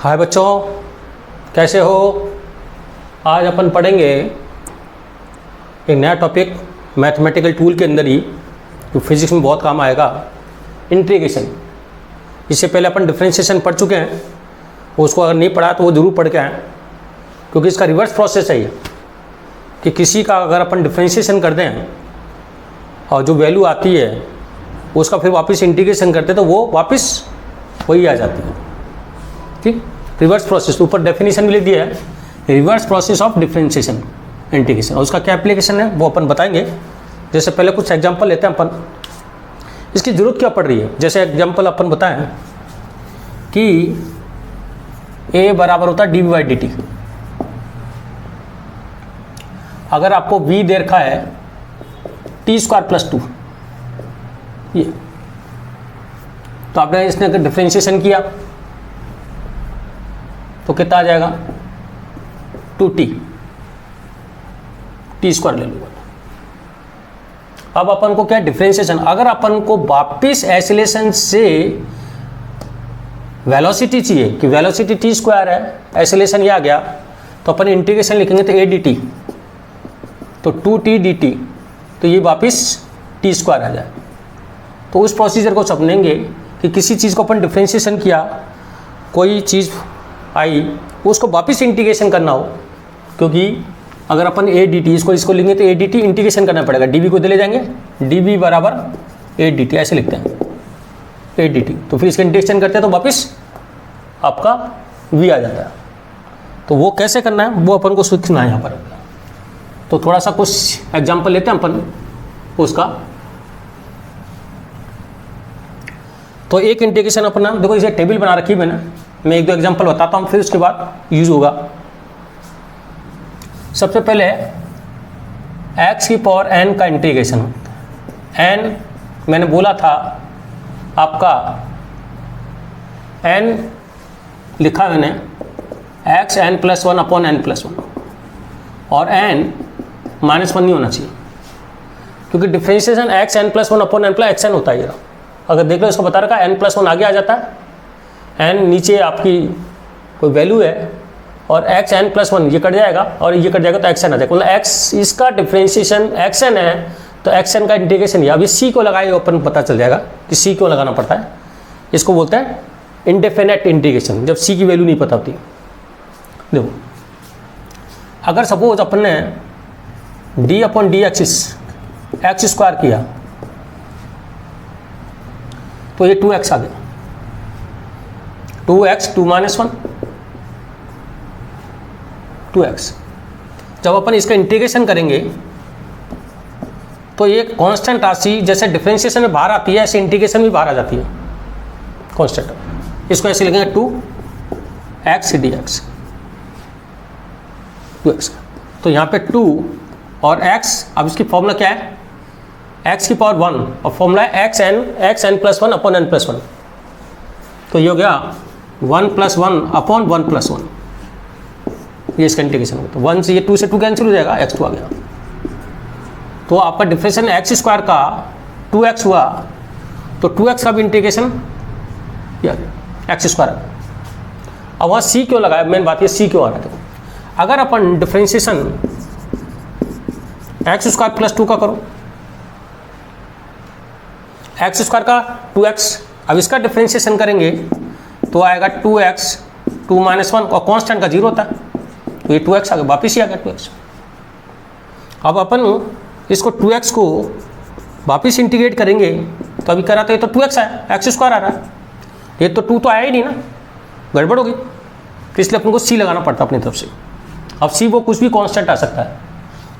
हाय बच्चों, कैसे हो? आज अपन पढ़ेंगे एक नया टॉपिक मैथमेटिकल टूल के अंदर ही, जो फिजिक्स में बहुत काम आएगा, इंटीग्रेशन। इससे पहले अपन डिफरेंशिएशन पढ़ चुके हैं, उसको अगर नहीं पढ़ा तो वो जरूर पढ़ के आएँ, क्योंकि इसका रिवर्स प्रोसेस है ये कि किसी का अगर अपन डिफरेंशिएशन कर दें और जो वैल्यू आती है उसका फिर वापस इंटीग्रेशन करते हैं तो वो वापस वही आ जाती है। ठीक, रिवर्स प्रोसेस, ऊपर डेफिनेशन भी लिख दिया है, reverse process of differentiation integration. और उसका क्या एप्लीकेशन है वो अपन बताएंगे। जैसे पहले कुछ एग्जांपल लेते हैं अपन, इसकी ज़रूरत क्या पड़ रही है। जैसे एग्जांपल अपन बताएं कि a बराबर होता है d v by d t. अगर आपको v दे रखा है टी स्क्वायर प्लस 2, ये तो आपने इसने अगर डिफरेंशिएशन किया तो कितना आ जाएगा 2t, टी स्क्वायर ले लूँगा। अब अपन को क्या डिफरेंशिएशन, अगर अपन को वापिस एसिलेशन से वेलोसिटी चाहिए कि वेलोसिटी टी स्क्वायर है, एसिलेशन ये आ गया, तो अपन इंटीग्रेशन लिखेंगे तो a dt, तो 2t dt, तो ये वापिस टी स्क्वायर आ जाए। तो उस प्रोसीजर को समझेंगे कि किसी चीज़ को अपन डिफरेंशिएशन किया, कोई चीज़ आई, उसको वापस इंटीग्रेशन करना हो, क्योंकि अगर अपन ए डी टी इसको लेंगे तो ए डी टी इंटीग्रेशन करना पड़ेगा, डी वी को दे ले जाएंगे, डी वी बराबर ए डी टी ऐसे लिखते हैं, ए डी टी। तो फिर इसका इंटीग्रेशन करते हैं तो वापस आपका वी आ जाता है। तो वो कैसे करना है वो अपन को सीखना है यहाँ पर। तो थोड़ा सा कुछ एग्जाम्पल लेते हैं अपन उसका। तो एक इंटीग्रेशन अपना देखो, इसे टेबल बना रखी है मैंने, मैं एक दो एग्जांपल बताता हूँ, फिर उसके बाद यूज होगा। सबसे पहले x की पावर n का इंटीग्रेशन। n मैंने बोला था आपका, n लिखा मैंने x n plus 1 upon n plus 1, और n -1 नहीं होना चाहिए, क्योंकि differentiation x n plus 1 upon n plus xn होता है। ये अगर देख लो, इसको बता रखा n प्लस 1 आगे आ जाता है, n नीचे आपकी कोई वैल्यू है, और x n प्लस 1 ये कट जाएगा और ये कट जाएगा तो xn आ जाएगा। मतलब x इसका डिफरेंशिएशन xn है, तो xn का इंटीग्रेशन ये। अभी c को लगाए अपन पता चल जाएगा कि c क्यों लगाना पड़ता है। इसको बोलते हैं इंडेफिनेट इंटीग्रेशन, जब c की वैल्यू नहीं पता होती। देखो, अगर सपोज अपन ने d upon D x square किया तो ये 2x आ गया, 2x 2 माइनस 1 2x। जब अपन इसका इंटीग्रेशन करेंगे तो ये कांस्टेंट राशि जैसे डिफरेंशिएशन में बाहर आती है, ऐसे इंटीग्रेशन भी बाहर आ जाती है कांस्टेंट। इसको ऐसे लिखेंगे 2x dx, 2x। तो यहाँ पे 2 और x, अब इसकी फॉर्मूला क्या है, x की पावर 1, और फॉर्मूला है x n plus 1 upon n plus 1। तो ये हो गया 1 प्लस 1 अपॉन 1 प्लस 1, ये इसका इंटीग्रेशन होगा। तो 1 से ये 2 से 2 कैंसिल हो जाएगा, x2 आ गया। तो आपका डिफरेंशिएशन x स्क्वायर का 2x हुआ, तो 2x का भी इंटीग्रेशन ये आ गया, x स्क्वायर। अब वहाँ c क्यों लगाया, मेन बात ये c क्यों आ रहा है। अगर अपन डिफरेंशिएशन x स्क्वायर प्लस 2 का करो, x स्क्वायर का 2x, अब इसका डिफरेंशिएशन करेंगे तो आएगा 2x 2 माइनस 1, और कांस्टेंट का 0 होता है, तो ये 2x आ गया, वापिस ही आ गया 2x। अब अपन इसको 2x को वापिस इंटीग्रेट करेंगे तो अभी करा तो ये तो 2x आया, x स्क्वायर आ रहा है, ये तो 2 तो आया ही नहीं ना, गड़बड़ होगी। तो इसलिए अपन को c लगाना पड़ता अपनी तरफ से। अब c वो कुछ भी कांस्टेंट आ सकता है,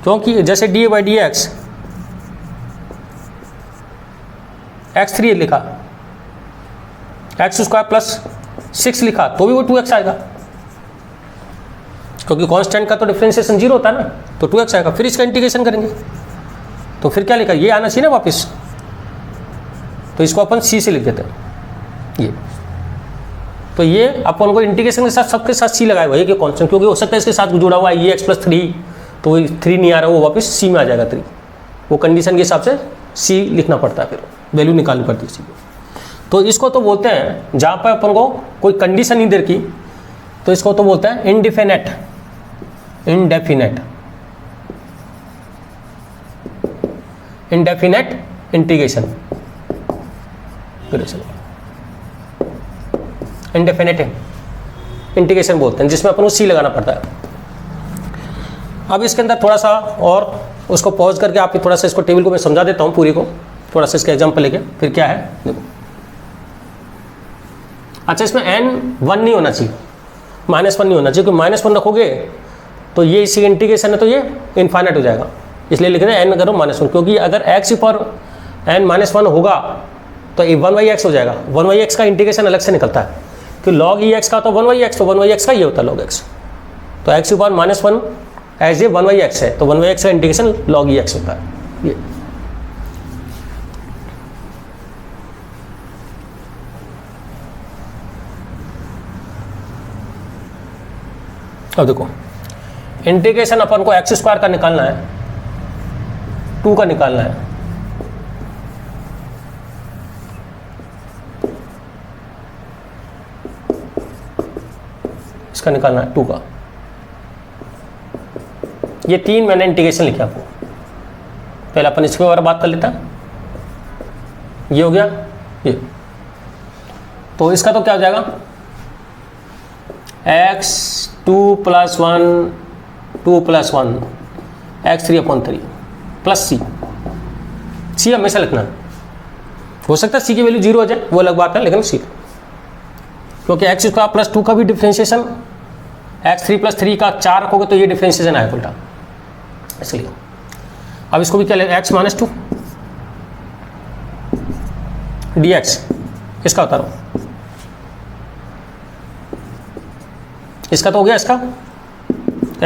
क्योंकि जैसे D by D x, x3 लिखा, x स्क्वायर प्लस 6 लिखा तो भी वो 2x आएगा, क्योंकि कांस्टेंट का तो डिफरेंशिएशन 0 होता है ना, तो 2x आएगा। फिर इसका इंटीग्रेशन करेंगे तो फिर क्या लिखा, ये आना चाहिए ना वापस, तो इसको अपन c से लिख देते हैं ये। तो ये अपन को इंटीग्रेशन के साथ सबके साथ c लगाया हुआ है कि कांस्टेंट, क्योंकि हो सकता है इसके साथ जुड़ा हुआ है ये x प्लस 3, तो वो 3 नहीं आ रहा, वो वापस c में आ जाएगा 3। वो कंडीशन के हिसाब से c लिखना पड़ता है, फिर वैल्यू निकालनी पड़ती है c को। तो इसको तो बोलते हैं जहाँ पर अपन को कोई कंडीशन नहीं दे रखी तो इसको तो बोलते हैं इंडेफिनेट इंटीग्रेशन, इंडेफिनेट इंटीग्रेशन बोलते हैं, जिसमें अपन को सी लगाना पड़ता है। अब इसके अंदर थोड़ा सा और उसको पॉज करके आप थोड़ा सा इसको टेबल को मैं समझा देता हूँ पूरी को, थोड़ा सा इसका एग्जाम्पल लेके, फिर क्या है देखो। अच्छा, इसमें n 1 नहीं होना चाहिए, -1 नहीं होना चाहिए, क्योंकि -1 रखोगे तो ये इसी इंटीग्रेशन है तो ये इनफाइनाइट हो जाएगा, इसलिए लिख रहे हैं n करो -1, क्योंकि अगर x पर n -1 होगा तो 1/x हो जाएगा। 1/x का इंटीग्रेशन अलग से निकलता है कि log ex का तो 1/x, तो 1/x का ये होता है log x, तो x पर -1 एज ए 1/x है, तो 1/x का इंटीग्रेशन log ex होता है ये। अब देखो, इंटीग्रेशन अपन को x² का निकालना है, 2 का निकालना है, इसका निकालना है 2 का। ये 3 मैंने इंटीग्रेशन लिखा आपको, पहले अपन इसके बारे में बात कर लेता है। ये हो गया ये, तो इसका तो क्या हो जाएगा, x2 + 1 2 + 1 x3/3 प्लस सी हमेशा लिखना है। हो सकता है सी की वैल्यू 0 हो जाए, वो अलग बात है, लेकिन सी, क्योंकि x² + 2 का भी डिफ्रेंशिएशन x3 + 3 का 4 रखोगे तो ये डिफ्रेंशिएशन आएगा उल्टा, इसलिए। अब इसको भी क्या ले, x - 2 dx, इसका बता रहा हूँ, इसका तो हो गया, इसका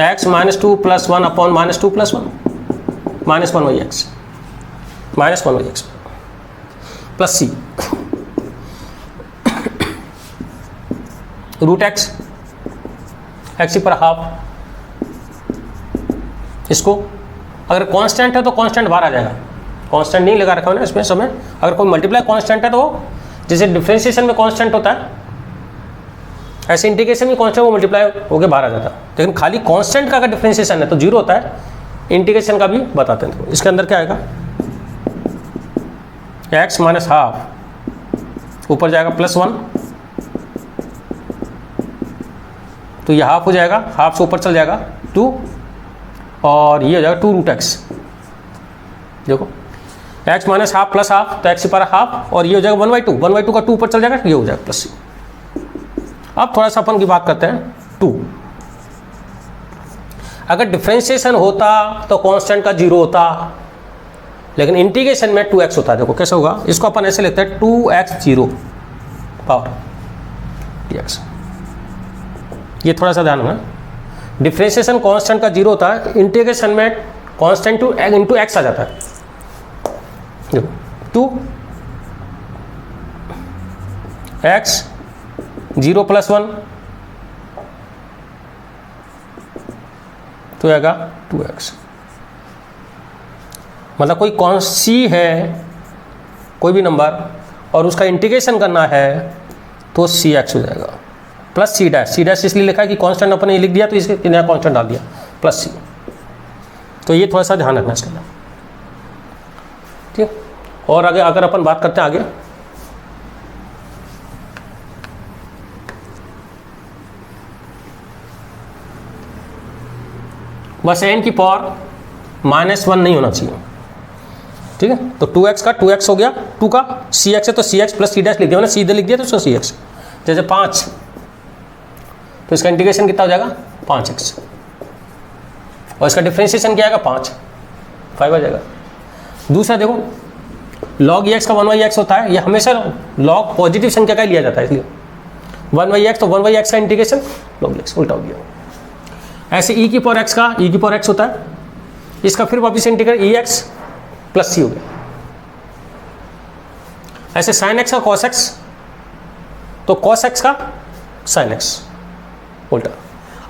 x - 2 + 1 / -2 + 1 -1/x प्लस सी √x, x पर हाफ। इसको अगर कांस्टेंट है तो कांस्टेंट बाहर आ जाएगा, कांस्टेंट नहीं लगा रखा है ना इसमें समय। अगर कोई मल्टीप्लाई कांस्टेंट है तो वो, जैसे डिफरेंशिएशन में कांस्टेंट होता है, ऐसे इंटीग्रेशन में कांस्टेंट वो मल्टीप्लाई होकर बाहर आ जाता है। लेकिन खाली कांस्टेंट का अगर डिफरेंशिएशन है तो 0 होता है, इंटीग्रेशन का भी बताते हैं। तो इसके अंदर क्या आएगा, x - हाफ ऊपर जाएगा +1, तो ये हाफ हो जाएगा, हाफ से ऊपर चल जाएगा 2, और ये हो जाएगा 2√x। देखो x - हाफ + हाफ, तो x पर हाफ, और ये हो जाएगा 1/2, 1/2 का 2 ऊपर चल जाएगा, ये हो जाएगा +c। अब थोड़ा सा अपन की बात करते हैं 2। अगर डिफरेंशिएशन होता तो कांस्टेंट का 0 होता, लेकिन इंटीग्रेशन में 2x होता है। देखो कैसे होगा, इसको अपन ऐसे लिखते हैं 2x0 पावर dx। ये थोड़ा सा ध्यान रखना, डिफरेंशिएशन कांस्टेंट का 0 होता है, इंटीग्रेशन में कांस्टेंट इंटू x आ जाता है। देखो 2x 0 + 1 तो आएगा 2x। मतलब कोई कौन सी है, कोई भी नंबर, और उसका इंटीग्रेशन करना है तो cx हो जाएगा, प्लस सी डैश इसलिए लिखा है कि कांस्टेंट अपन ने लिख दिया तो इसके नया कांस्टेंट डाल दिया प्लस सी। तो ये थोड़ा सा ध्यान रखना इसके अंदर, ठीक। और आगे अगर अपन बात करते हैं आगे, बस n की पावर -1 नहीं होना चाहिए, ठीक है। तो 2x का 2x हो गया, 2 का cx है तो cx प्लस c डैश लिख दिया, मैंने सीधे लिख दिया तो उसका cx। जैसे 5, तो इसका इंटीग्रेशन कितना हो जाएगा 5x, और इसका डिफरेंशिएशन क्या आएगा 5 आ जाएगा। दूसरा देखो, log ex का 1/x होता है, ये हमेशा log पॉजिटिव संख्या का ही लिया जाता है, इसलिए 1/x, तो 1/x का इंटीग्रेशन log x उल्टा हो गया। ऐसे e की पावर x का e की पावर x होता है, इसका फिर वापिस इंटीग्रेट ex प्लस c हो गया। ऐसे sin x का cos x, तो cos x का sin x उल्टा।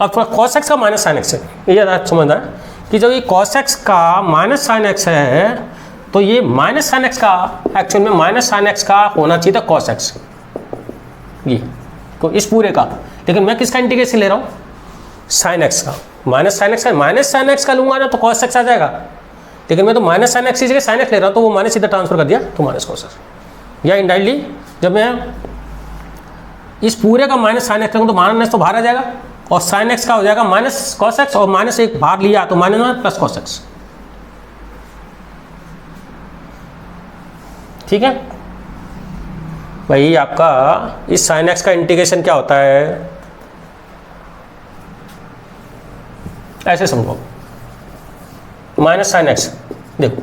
अब थोड़ा cos x का माइनस sin x है, ये ज़्यादा समझना है कि जब ये cos x का माइनस sin x है तो ये माइनस sin x का एक्चुअल में माइनस sin x का होना चाहिए था cos x, ये तो इस पूरे का, लेकिन मैं किसका इंटीग्रेशन ले रहा हूँ, साइन एक्स का। माइनस साइन एक्स का लूंगा ना तो कॉस एक्स आ जाएगा, लेकिन मैं तो माइनस साइन एक्स की जगह साइन एक्स ले रहा हूँ, तो वो माइनस इधर ट्रांसफर कर दिया तो माइनस कॉस एक्स। या इनडायरेक्टली जब मैं इस पूरे का माइनस साइन एक्स करूँ तो माइनस तो बाहर आ जाएगा, और साइन एक्स का हो जाएगा माइनस कॉस एक्स, और माइनस एक बाहर लिया तो माइनस में प्लस कॉस एक्स। ठीक है भाई, आपका इस साइन एक्स का इंटीग्रेशन क्या होता है, ऐसे समझो, माइनस साइन एक्स, देखो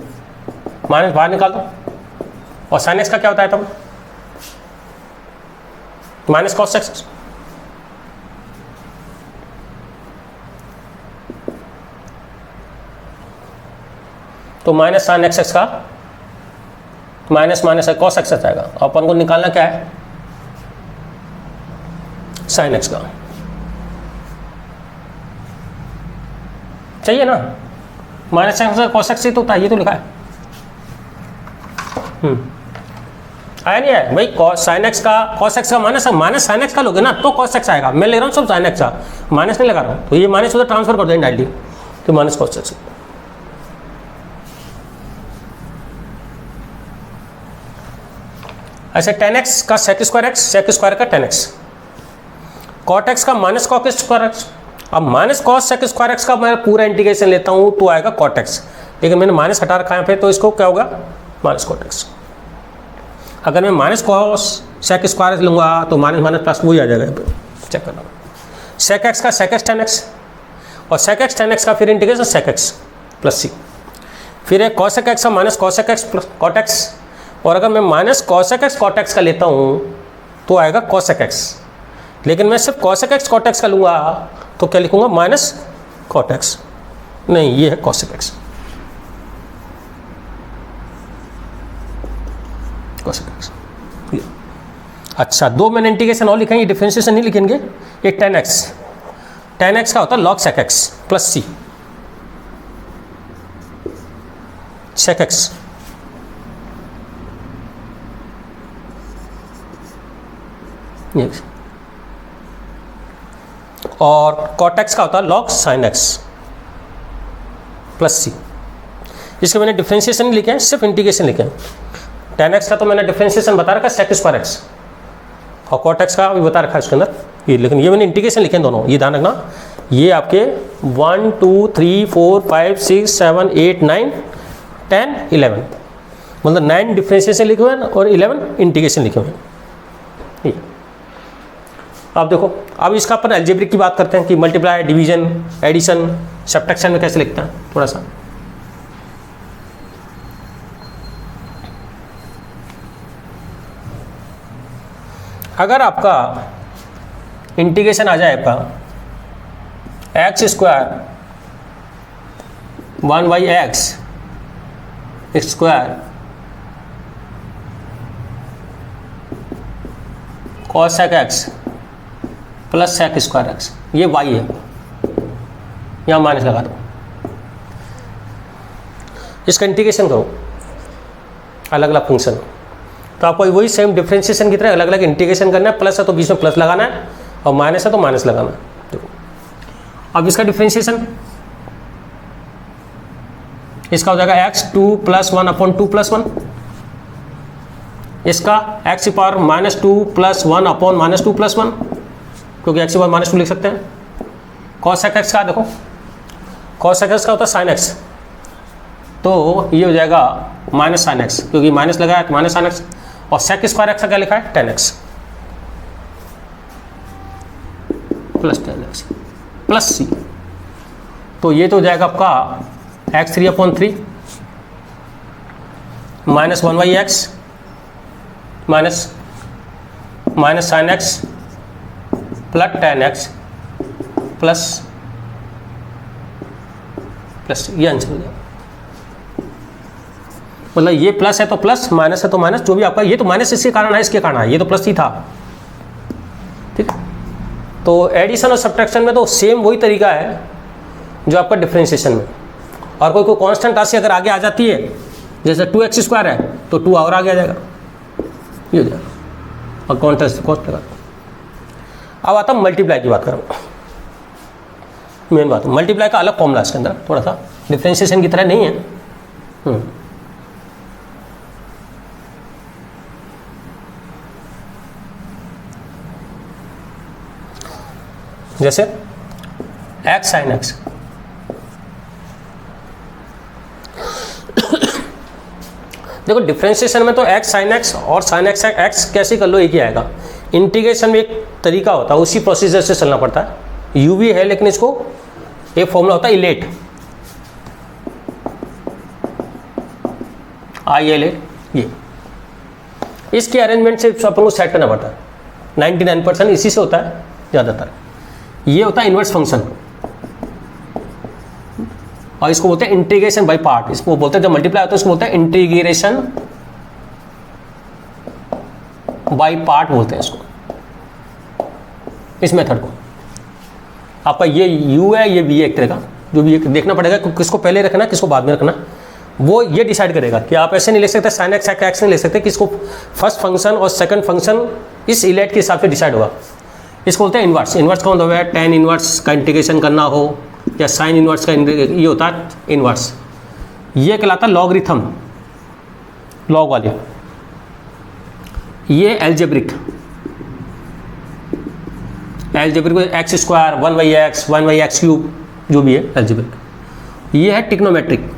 माइनस बाहर निकाल दो, और साइन एक्स का क्या होता है तब, माइनस कॉस एक्स। तो माइनस साइन एक्स का माइनस माइनस कॉस एक्स आएगा, अपन को निकालना क्या है, साइन एक्स का, चाहिए ना, minus sine x cos x से तो होता है, ये तो लिखा है। आया नहीं है भाई, कॉस साइन एक्स का कॉस एक्स का माइनस साइन एक्स का लोगे ना तो कॉस एक्स आएगा, मैं ले रहा हूँ सब साइन एक्स का, माइनस नहीं लगा रहा हूँ, तो ये माइनस उधर ट्रांसफर कर दें डायरेक्टली, तो माइनस कॉस एक्स। ऐसे tan x का sec square x, sec square का tan x, cot x का माइनस cos स्क्वायर एक्स। अब minus cos sec square x का मैं पूरा इंटीग्रेशन लेता हूँ तो आएगा cot x, लेकिन मैंने माइनस हटा रखा है यहाँ पे, तो इसको क्या होगा, माइनस cot x। अगर मैं माइनस कॉस sec स्क्वायर लूँगा तो माइनस माइनस प्लस वही आ जाएगा, यहाँ पे चेक करना। sec x का sec x tan x, और sec x tan x का फिर integration sec x plus c, फिर एक cos x का minus cos x plus cot x, और अगर मैं minus cos x cot x का लेता हूँ तो आएगा cos x, लेकिन मैं सिर्फ cos x cot x का लूँगा तो क्या लिखूँगा, माइनस cot x, नहीं ये है cos x, cos x। अच्छा, दो मैंने इंटीग्रेशन और लिखेंगे, डिफरेंशिएशन नहीं लिखेंगे। एक tan x का होता है log sec x plus c, sec x, और cot x का होता है log sin x plus c। इसके मैंने डिफरेंशिएशन लिखे हैं, सिर्फ इंटीग्रेशन लिखे हैं। tan x का तो मैंने डिफरेंशिएशन बता रखा है sec स्क्वायर x, और cot x का भी बता रखा है इसके अंदर ये, लेकिन ये मैंने इंटीग्रेशन लिखे हैं दोनों, ये ध्यान रखना। ये आपके 1 2 3 4 5 6 7 8 9 10 11, मतलब 9 डिफरेंशिएशन लिखे हुए हैं और 11 इंटीग्रेशन लिखे हुए हैं। अब देखो, अब इसका अपन अलजेब्रिक की बात करते हैं कि मल्टीप्लाई, डिवीजन, एडिशन, सब्ट्रैक्शन में कैसे लिखते हैं थोड़ा सा। अगर आपका इंटीग्रेशन आ जाए आपका x square 1 by x square cos sec x plus sec square x, ये y है, यहाँ माइनस लगा दो, इसका इंटीग्रेशन करो अलग अलग फंक्शन, तो आपको वही सेम डिफरेंशिएशन की तरह अलग अलग इंटीग्रेशन करना है। प्लस है तो बीच में प्लस लगाना है, और माइनस है तो माइनस लगाना है। देखो अब इसका डिफरेंशिएशन, इसका हो जाएगा x2 + 1 अपॉन 2 + 1, इसका x पावर -2 + 1 अपॉन -2 + 1, क्योंकि x पावर -2 लिख सकते हैं। cos x का देखो, cos x का होता है sin x, तो ये हो जाएगा माइनस sin x, क्योंकि माइनस लगाया तो माइनस sin x, और sec स्क्वायर x का क्या लिखा है, tan x plus tan x plus c, तो ये तो हो जाएगा आपका x3 upon 3 minus 1 by x minus sin x plus tan x plus ये आंसर हो जाएगा। मतलब ये प्लस है तो प्लस, माइनस है तो माइनस, जो भी आपका, ये तो माइनस इसके कारण है, इसके कारण है, ये तो प्लस ही था। ठीक, तो एडिशन और सब्ट्रैक्शन में तो सेम वही तरीका है जो आपका डिफरेंशिएशन में। और कोई कांस्टेंट राशि अगर आगे आ जाती है, जैसे 2x² है तो 2 और आगे आ जाएगा, ये हो जाएगा, और कॉन्ट्रास्ट कॉस्ट लगा। अब आता मल्टीप्लाई की बात करूँगा, मेन बात मल्टीप्लाई का अलग फॉर्मूला इसके अंदर, थोड़ा सा डिफ्रेंशिएशन की तरह नहीं है। जैसे x sin x, देखो डिफ्रेंशिएशन में तो x sin x और sin x x कैसे कर लो एक ही आएगा। इंटीग्रेशन में एक तरीका होता है, उसी प्रोसीजर से चलना पड़ता है। u भी है लेकिन इसको एक फॉर्मूला होता है इलेट, ILAT, ये इसके अरेंजमेंट से अपन को सेट करना पड़ता है। 99% इसी से होता है ज़्यादातर। ये होता है इन्वर्स फंक्शन, और इसको बोलते हैं इंटीग्रेशन बाय पार्ट। इसको बोलते हैं जब मल्टीप्लाई होता है इसको बोलते हैं इंटीग्रेशन बाय पार्ट बोलते हैं इसको, इस मेथड को। आपका ये u है, ये v है एक तरह का, जो भी देखना पड़ेगा किसको पहले रखना किसको बाद में रखना, वो ये डिसाइड करेगा कि आप ऐसे नहीं लिख सकते sin x x नहीं लिख सकते, कि इसको फर्स्ट फंक्शन और सेकंड फंक्शन इस इलेट के हिसाब से डिसाइड होगा। इसको बोलते हैं इन्वर्स। इन्वर्स का मतलब है tan इन्वर्स का इंटीग्रेशन करना हो या sin इन्वर्स का, ये होता है इन्वर्स। ये कहलाता है लॉगरिथम, लॉग वाले। ये algebraic x square 1/x 1/x cube जो भी है एल्जेब्रिक। ये है टिक्नोमेट्रिक,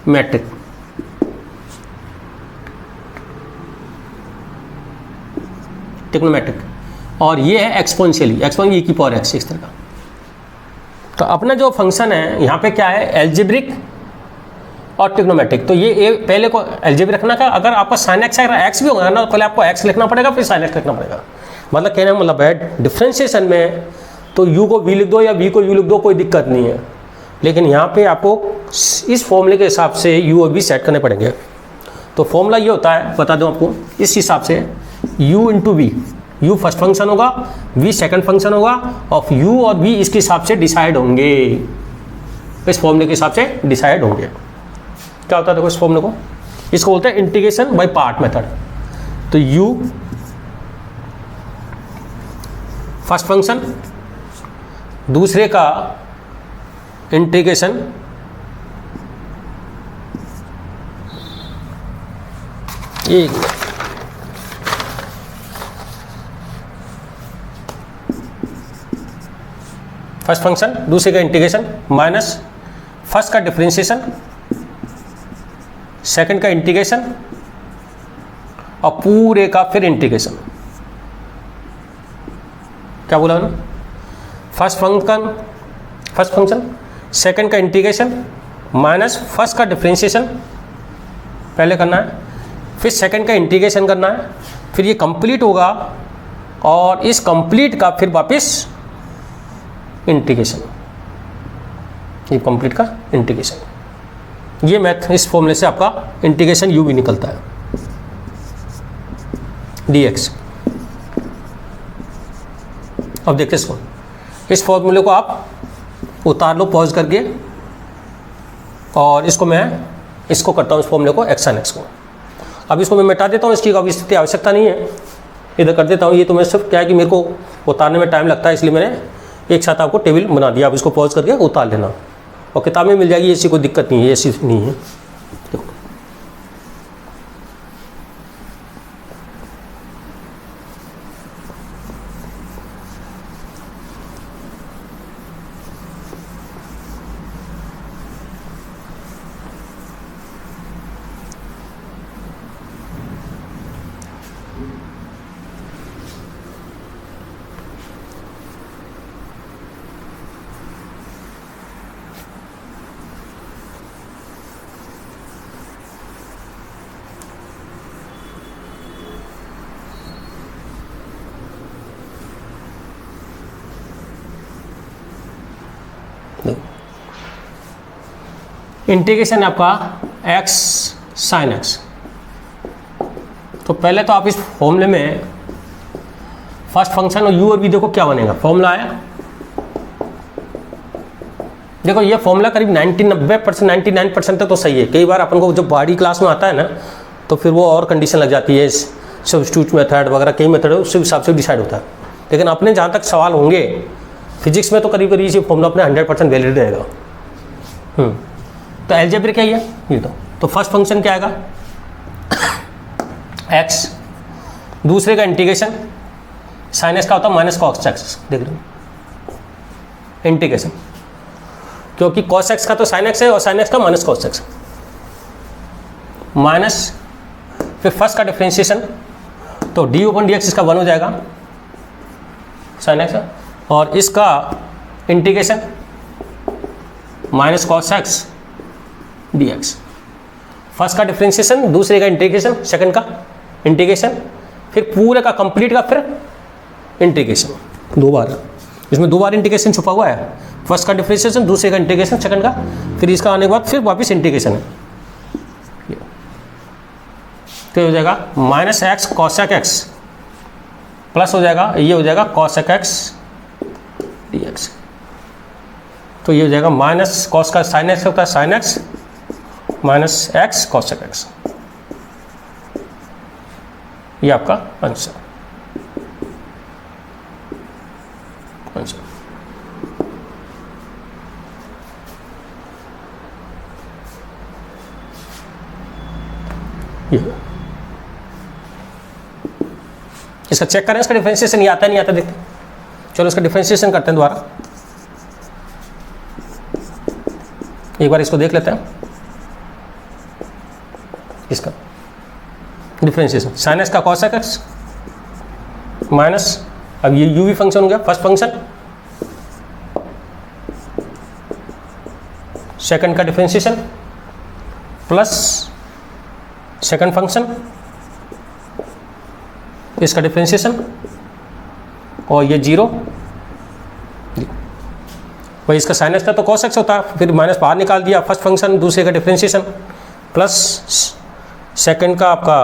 मैट्रिक। टिक्नोमेट्रिक, और ये है एक्सपोनेंशियली, एक्सपोनेंशियल e की पावर x, इस तरह का। तो अपना जो फंक्शन है यहाँ पे क्या है, एल्जेब्रिक और टिक्नोमेट्रिक। तो ये पहले को एल्जेब्रिक रखना का, अगर आपका sin x x भी होगा ना, पहले आपको x लिखना पड़ेगा फिर sin x लिखना पड़ेगा। मतलब कहने का मतलब है डिफ्रेंशिएशन में तो u को v लिख दो या v को u लिख दो, कोई दिक्कत नहीं है। लेकिन यहाँ पे आपको इस फॉर्मूले के हिसाब से u और v सेट करने पड़ेंगे। तो फॉर्मूला ये होता है, बता दूँ आपको, इस हिसाब से u into v, u first function होगा, v सेकंड फंक्शन होगा, और u और v इसके हिसाब से डिसाइड होंगे, इस फॉर्मूले के हिसाब से डिसाइड होंगे। क्या होता है देखो इस फॉर्मूले को, इसको बोलते हैं इंटीग्रेशन बाय पार्ट मेथड। तो u फर्स्ट फंक्शन, दूसरे का इंटीग्रेशन एक, फर्स्ट फंक्शन दूसरे का इंटीग्रेशन माइनस फर्स्ट का डिफरेंशिएशन, सेकंड का इंटीग्रेशन, और पूरे का फिर इंटीग्रेशन। क्या बोला मैंने, फर्स्ट फंक्शन सेकंड का इंटीग्रेशन माइनस फर्स्ट का डिफरेंशिएशन पहले करना है, फिर सेकंड का इंटीग्रेशन करना है, फिर ये कंप्लीट होगा, और इस कंप्लीट का फिर वापस इंटीग्रेशन, ये कंप्लीट का इंटीग्रेशन। ये मैथ, इस फॉर्मूले से आपका इंटीग्रेशन u भी निकलता है, dx। अब देखते इसको, इस फॉर्मूले को आप उतार लो पॉज करके, और इसको मैं इसको करता हूँ, इस फॉर्मूले को x sin x को। अब इसको मैं मिटा देता हूँ, इसकी अभी स्थिति आवश्यकता नहीं है, इधर कर देता हूँ। ये तो मैं सिर्फ क्या है कि मेरे को उतारने में टाइम लगता है, इसलिए मैंने एक साथ आपको टेबल बना दिया। आप इसको पॉज करके उतार लेना, और किताब में मिल जाएगी, ऐसी कोई दिक्कत नहीं है, ऐसी नहीं है। इंटीग्रेशन आपका x sin x। तो पहले तो आप इस फॉर्मूले में फर्स्ट फंक्शन और u और v देखो क्या बनेगा। फॉर्मूला है, देखो ये फॉर्मूला करीब 90-90% 99% तक तो सही है। कई बार अपन को जब बॉडी क्लास में आता है ना, तो फिर वो और कंडीशन लग जाती है, सब्स्टिट्यूट मेथड वगैरह कई मेथड है, उसके हिसाब से डिसाइड होता है। लेकिन अपने जहाँ तक सवाल होंगे फिजिक्स में तो करीब करीब ये फॉर्मूला अपने 100% वैलिड रहेगा। तो अलजेब्रिक क्या है ये तो फर्स्ट फंक्शन क्या आएगा x, दूसरे का इंटीग्रेशन साइन एक्स का होता है माइनस कॉस एक्स, देख लो इंटीग्रेशन, क्योंकि कॉस एक्स का तो साइन एक्स है और साइन एक्स का माइनस कॉस एक्स, माइनस फिर फर्स्ट का डिफ्रेंशिएशन तो डी ओपन डी एक्स इसका 1 हो जाएगा साइन एक्स, और इसका integration minus cos x D x, first का डिफ्रेंशिएशन, दूसरे का इंटीग्रेशन, सेकंड का इंटीग्रेशन, फिर पूरे का कंप्लीट का फिर इंटीग्रेशन, 2 बार, इसमें 2 बार इंटीग्रेशन छुपा हुआ है, फर्स्ट का डिफ्रेंशिएशन, दूसरे का इंटीग्रेशन, सेकंड का, फिर इसका आने के बाद फिर वापस इंटीग्रेशन है, तो हो जाएगा minus x cosec x plus हो जाएगा ये हो जाएगा कॉसेक एक्स डी एक्स, तो ये हो जाएगा माइनस कॉस का साइन एक्स होता है sine x minus x cosec x, ये आपका आंसर। ये इसका चेक करें, इसका डिफरेंशिएशन ये आता है नहीं आता, देखते चलो इसका डिफरेंशिएशन करते हैं दोबारा, एक बार इसको देख लेते हैं, इसका डिफरेंशिएशन साइन एक्स का कॉसेक एक्स माइनस, अब ये यू वी फंक्शन हो गया फर्स्ट फंक्शन, सेकंड का डिफरेंशिएशन प्लस सेकंड फंक्शन, इसका डिफरेंशिएशन और ये 0, वही इसका साइन एक्स था तो कॉस एक्स होता, फिर माइनस बाहर निकाल दिया, फर्स्ट फंक्शन दूसरे का डिफरेंशिएशन प्लस सेकंड का आपका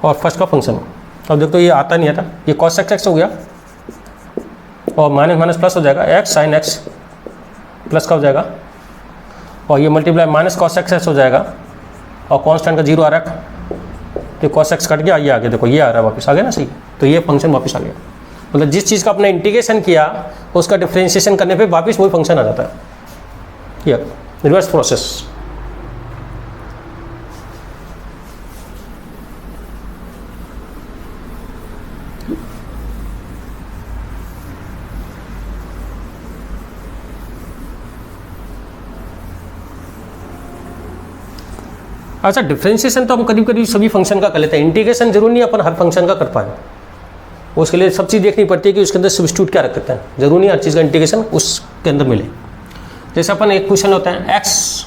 और फर्स्ट का फंक्शन। अब देखो ये आता नहीं आता, ये कॉस एक्स एक्स हो गया और माइनस माइनस प्लस हो जाएगा एक्स साइन एक्स प्लस का हो जाएगा, और ये multiply minus cos x x हो जाएगा, और कांस्टेंट का 0 आ रहा है, तो कॉस एक्स कट गया, ये आ गया, देखो ये आ रहा है वापस आ गया ना, सही, तो ये फंक्शन वापस आ गया, मतलब जिस चीज़ का आपने इंटीग्रेशन किया उसका डिफरेंशिएशन करने पे वापस वही फंक्शन आ जाता है, ये रिवर्स प्रोसेस। अच्छा, डिफरेंशिएशन तो हम करीब करीब सभी फंक्शन का कर लेते हैं, इंटीग्रेशन जरूर नहीं अपन हर फंक्शन का कर पाए, उसके लिए सब चीज़ देखनी पड़ती है कि उसके अंदर सब्स्टिट्यूट क्या रख देते हैं, जरूरी नहीं हर चीज़ का इंटीग्रेशन उसके अंदर मिले। जैसे अपन एक क्वेश्चन होता है एक्स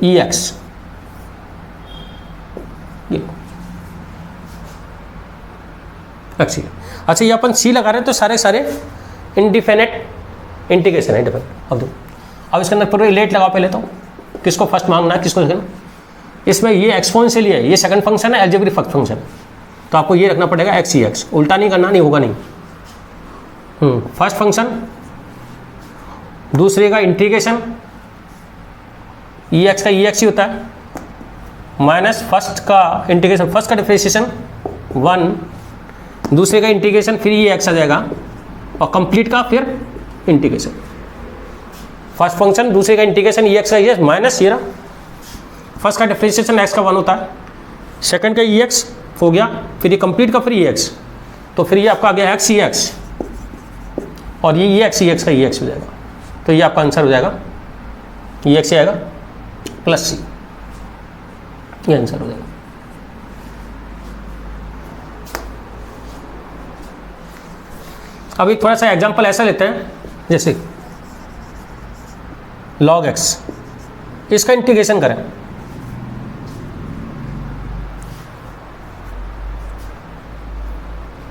ई एक्स, अच्छा ये अपन सी लगा रहे हैं तो सारे सारे इनडिफिनिट इंटीग्रेशन है डिफरेंट। अब इसके अंदर पूरे लेट लगाओ पहले, तो किसको फर्स्ट मांगना है किसको सेकंड, इसमें ये एक्सपोनेंशियल है, ये सेकंड फंक्शन है, अलजेब्रिक फर्स्ट फंक्शन है, तो आपको ये रखना पड़ेगा एक्स ई एक्स, उल्टा नहीं करना, नहीं होगा नहीं। फर्स्ट फंक्शन दूसरे का इंटीग्रेशन ई एक्स का ई एक्स ही होता है, माइनस फर्स्ट का इंटीग्रेशन, फर्स्ट का डिफरेंशिएशन 1, दूसरे का इंटीग्रेशन फिर ये एक्स आ जाएगा, और कंप्लीट का फिर इंटीग्रेशन, फर्स्ट फंक्शन दूसरे का इंटीग्रेशन ई एक्स का ई एक्स माइनस ये रहा, फर्स्ट का डिफरेंशिएशन एक्स का 1 होता है, सेकंड का ई एक्स हो गया, फिर ये कंप्लीट का फिर ई एक्स, तो फिर ये आपका आ गया एक्स ई एक्स, और ये ई एक्स का ई एक्स हो जाएगा, तो ये आपका आंसर हो जाएगा ई एक्स आएगा प्लस सी, ये आंसर हो जाएगा। अब एक थोड़ा सा एग्जांपल ऐसा लेते हैं, जैसे log x, इसका इंटीग्रेशन करें,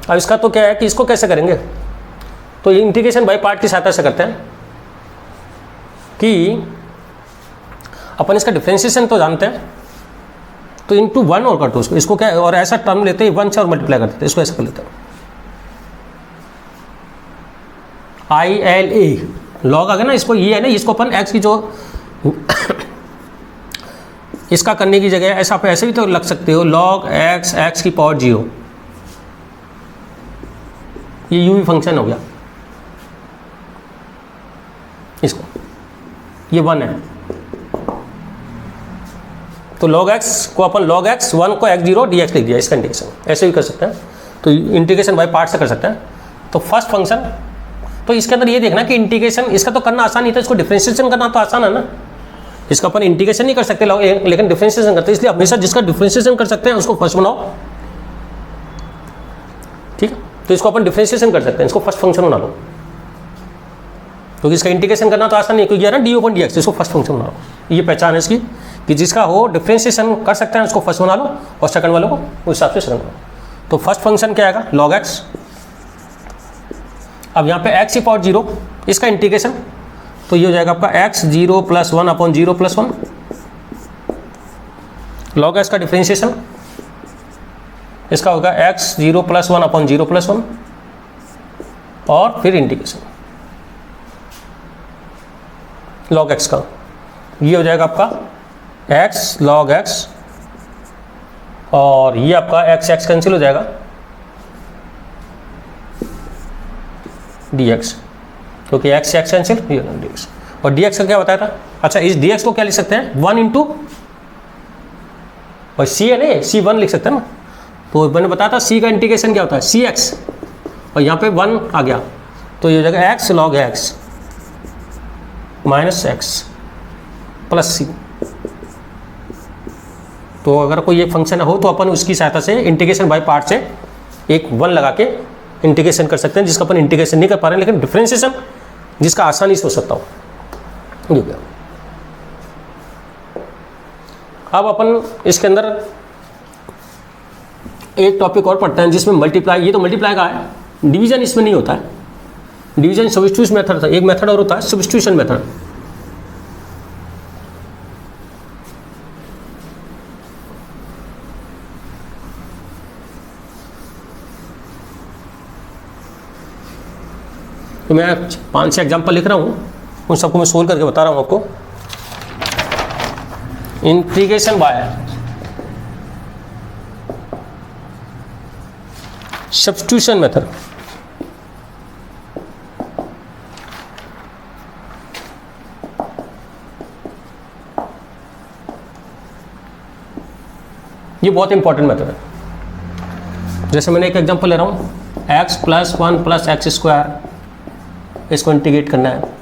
अब इसका तो क्या है कि इसको कैसे करेंगे, तो ये इंटीग्रेशन बाय पार्ट की सहायता से करते हैं कि अपन इसका डिफरेंशिएशन तो जानते हैं, तो इनटू 1 और कर दो इसको क्या, और ऐसा टर्म लेते हैं 1 से और मल्टीप्लाई कर देते हैं, इसको ऐसा कर लेते हैं ILA लॉग आ गया ना, इसको ये है ना, इसको अपन x की जो इसका करने की जगह ऐसा आप ऐसे भी तो लग सकते हो log x x की पावर 0, ये u फंक्शन हो गया, इसको ये 1 है, तो log x को अपन log x 1 को x0 dx लिख दिया, इसका इंटीग्रेशन ऐसे भी कर सकते हैं, तो इंटीग्रेशन बाय पार्ट से कर सकते हैं। तो फर्स्ट फंक्शन, तो इसके अंदर ये देखना कि इंटीग्रेशन इसका तो करना आसान नहीं था, इसको डिफरेंशिएशन करना तो आसान है ना, इसका अपन इंटीग्रेशन नहीं कर सकते लेकिन डिफरेंशिएशन करते हैं, इसलिए हमेशा जिसका डिफरेंशिएशन कर सकते हैं उसको फर्स्ट बनाओ, ठीक है। तो इसको अपन डिफरेंशिएशन कर सकते हैं, इसको फर्स्ट फंक्शन बना लो, क्योंकि इसका इंटीग्रेशन करना तो आसान नहीं है, क्योंकि यार डी ओपन डी एक्स, इसको फर्स्ट फंक्शन बना लो। ये पहचान है इसकी कि जिसका हो डिफरेंशिएशन कर सकते हैं उसको फर्स्ट बना लो, और सेकंड वालों को उस हिसाब से सेकंड बना लो। तो फर्स्ट फंक्शन क्या आएगा, log x, अब यहाँ पे x की पावर 0, इसका इंटीग्रेशन, तो ये हो जाएगा आपका x 0 + 1 अपॉन 0 + 1, log x का डिफरेंशिएशन, इसका होगा x 0 + 1 अपॉन 0 + 1, और फिर इंटीग्रेशन log x का, ये हो जाएगा आपका x log x, और ये आपका x x कैंसिल हो जाएगा dx, क्योंकि x x कैंसिल, ये dx, और dx का क्या बताया था, अच्छा इस dx को क्या लिख सकते हैं 1 इंटू, और c है ना, c1 लिख सकते हैं ना, तो मैंने बताया था c का इंटीग्रेशन क्या होता है cx, और यहाँ पे 1 आ गया, तो ये हो जाएगा x log x minus x plus c। तो अगर कोई एक फंक्शन हो तो अपन उसकी सहायता से इंटीग्रेशन बाय पार्ट से एक 1 लगा के इंटीग्रेशन कर सकते हैं, जिसका अपन इंटीग्रेशन नहीं कर पा रहे हैं, लेकिन डिफरेंशिएशन जिसका आसानी से हो सकता हो। अब अपन इसके अंदर एक टॉपिक और पढ़ते हैं जिसमें मल्टीप्लाई, ये तो मल्टीप्लाई का है, डिवीजन इसमें नहीं होता है, डिवीजन सब्स्टिट्यूशन मेथड था, एक मेथड और होता है सब्स्टिट्यूशन मेथड। तो मैं 5-6 एग्जाम्पल लिख रहा हूँ, उन सबको मैं सोल्व करके बता रहा हूँ आपको। इंटीग्रेशन बाय सब्स्टिट्यूशन मेथड, ये बहुत इंपॉर्टेंट मेथड है। जैसे मैंने एक एग्जांपल ले रहा हूँ, x + 1 + x², इसको इंटीग्रेट करना है,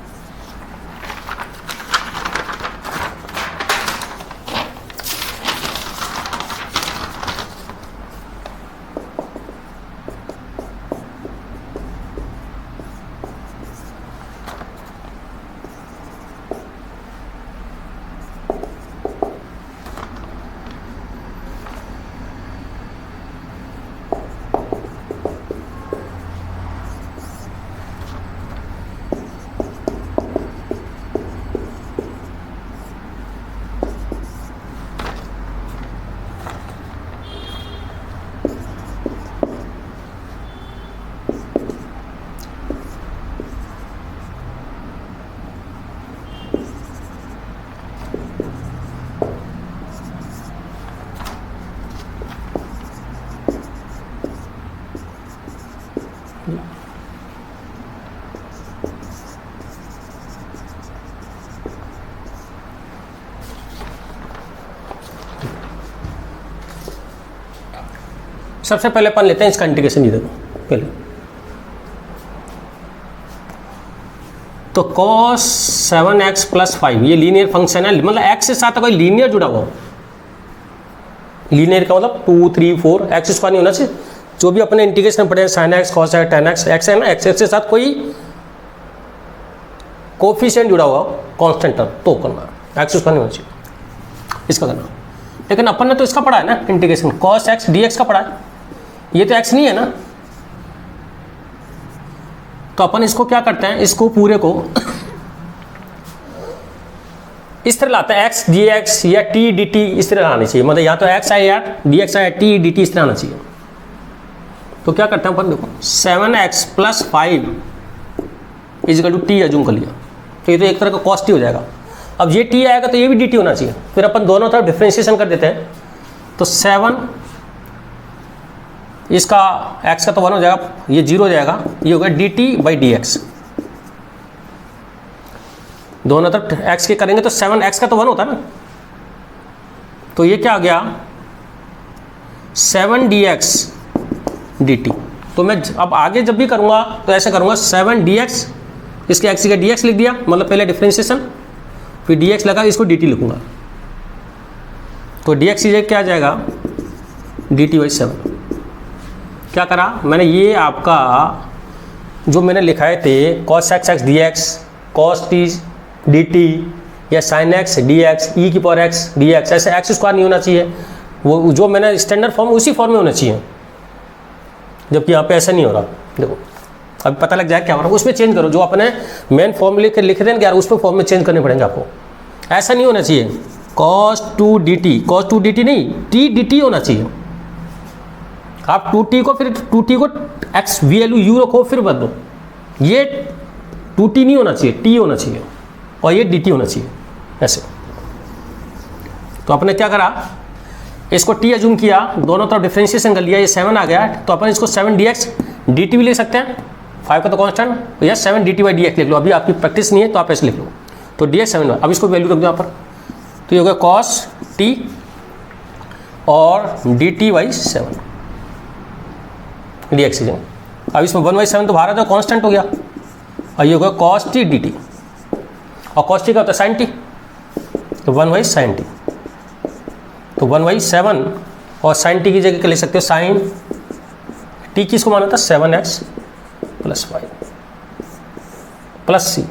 सबसे पहले अपन लेते हैं इसका इंटीग्रेशन। ये देखो पहले तो cos 7x + 5 ये लीनियर फंक्शन है, मतलब x के साथ कोई लीनियर जुड़ा हुआ, लीनियर का मतलब 2 3 4 x² नहीं होना चाहिए। जो भी अपने इंटीग्रेशन पढ़े sin x cos x tan x, x है ना, x के साथ कोई कोफिशिएंट जुड़ा हुआ कांस्टेंट टर्म तो करना, x² नहीं होना चाहिए, इसका करना। लेकिन अपन ने तो इसका पढ़ा है ना इंटीग्रेशन, cos x dx का पढ़ा है, ये तो x नहीं है ना, तो अपन इसको क्या करते हैं, इसको पूरे को इस तरह लाते हैं, x dx या t dt इस तरह आनी चाहिए, मतलब या तो x आए या dx आए, t dt इस तरह आना चाहिए। तो क्या करते हैं अपन, देखो 7x + 5 = t एज्यूम कर लिया, तो ये तो एक तरह का cos t हो जाएगा, अब ये टी आएगा तो ये भी डी टी होना चाहिए, फिर अपन दोनों तरफ डिफ्रेंशिएशन कर देते हैं। तो 7 इसका x का तो 1 हो जाएगा, ये 0 हो जाएगा, ये हो गया D T by D x. दोनों तरफ x के करेंगे तो 7x का तो 1 होता है ना, तो ये क्या आ गया 7 डी एक्स डी टी। तो मैं अब आगे जब भी करूँगा तो ऐसे करूँगा 7 डी एक्स, इसके एक्स का डी एक्स लिख दिया, मतलब पहले डिफ्रेंशिएशन, फिर डी एक्स लगा, इसको डी टी लिखूँगा। तो डी एक्स क्या आ जाएगा डी टी बाई 7। क्या करा मैंने, ये आपका जो मैंने लिखाए थे cos x x dx, cos t dt या sin x dx, e की पावर x dx, ऐसे एक्स स्क्वायर नहीं होना चाहिए, वो जो मैंने स्टैंडर्ड फॉर्म उसी फॉर्म में होना चाहिए, जबकि यहाँ पे ऐसा नहीं हो रहा। देखो अब पता लग जाए क्या हो रहा है, उसमें चेंज करो, जो अपने मेन फॉर्म लिख दें यार, उस पर फॉर्म में चेंज करने पड़ेंगे आपको। ऐसा नहीं होना चाहिए cos 2 dt, cos 2 dt नहीं, t dt होना चाहिए। आप 2t को फिर 2t को x वैल्यू u रखो फिर बदलो, ये 2t नहीं होना चाहिए, t होना चाहिए, और ये dt होना चाहिए ऐसे। तो अपने क्या करा, इसको t अज्यूम किया, दोनों तरफ डिफरेंशिएशन कर लिया, ये 7 आ गया, तो अपन इसको 7 dx dt भी लिख सकते हैं, 5 का तो कांस्टेंट, या 7 dt बाई dx लिख लो। अभी आपकी प्रैक्टिस नहीं है तो आप ऐसे लिख लो, तो dx 7। अब इसको वैल्यू रख दो यहाँ पर, तो ये हो गया cos t और dt बाई 7 डी एक्स। अब इसमें 1/7 तो बाहर आ जाओ, कॉन्स्टेंट हो गया, और ये होगा cos t dt, और cos t का होता है sin t, तो 1/sin t, तो 1/7 और sin t की जगह क्या ले सकते हो sin t, किसको माना था 7x + y + c।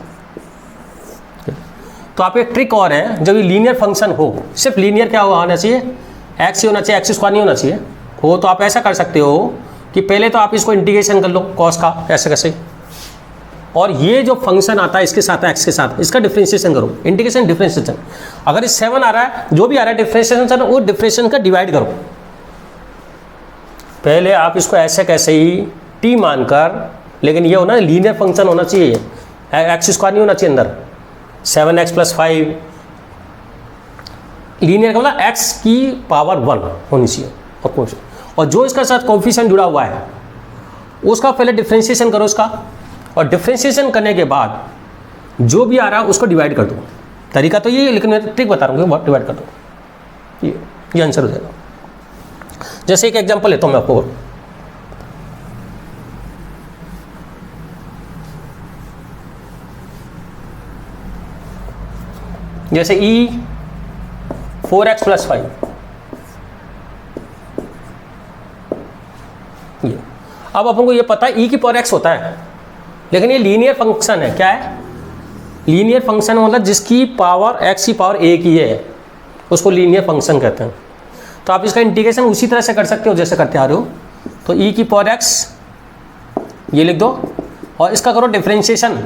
तो आप एक ट्रिक और है, जब ये लीनियर फंक्शन हो, सिर्फ लीनियर क्या होना चाहिए, x ही होना चाहिए, x स्क्वायर नहीं होना चाहिए हो, तो आप ऐसा कर सकते हो कि पहले तो आप इसको इंटीग्रेशन कर लो cos का, ऐसे कैसे, और ये जो फंक्शन आता है इसके साथ x के साथ, इसका डिफरेंशिएशन करो, इंटीग्रेशन डिफरेंशिएशन। अगर इस 7 आ रहा है, जो भी आ रहा है डिफरेंशिएशन, वो डिफरेंशिएशन का डिवाइड करो। पहले आप इसको ऐसे कैसे ही t मानकर, लेकिन ये होना लीनियर फंक्शन होना चाहिए, x स्क्वायर नहीं होना चाहिए अंदर, 7x + 5 लीनियर का मतलब x की पावर 1 होनी चाहिए, और जो इसका साथ कोएफिशिएंट जुड़ा हुआ है उसका पहले डिफरेंशिएशन करो उसका, और डिफरेंशिएशन करने के बाद जो भी आ रहा है उसको डिवाइड कर दो। तरीका तो ये है, लेकिन मैं ट्रिक बता रहा हूँ, डिवाइड कर दो, ये आंसर हो जाएगा। जैसे एक एग्जांपल लेता हूँ मैं आपको, जैसे e 4x + 5, ये अब अपन को ये पता है e की पावर x होता है, लेकिन ये लीनियर फंक्शन है। क्या है लीनियर फंक्शन, मतलब जिसकी पावर x की पावर a की है, उसको लीनियर फंक्शन कहते हैं। तो आप इसका इंटीग्रेशन उसी तरह से कर सकते हो जैसे करते आ रहे हो। तो e की पावर x ये लिख दो, और इसका करो डिफरेंशिएशन,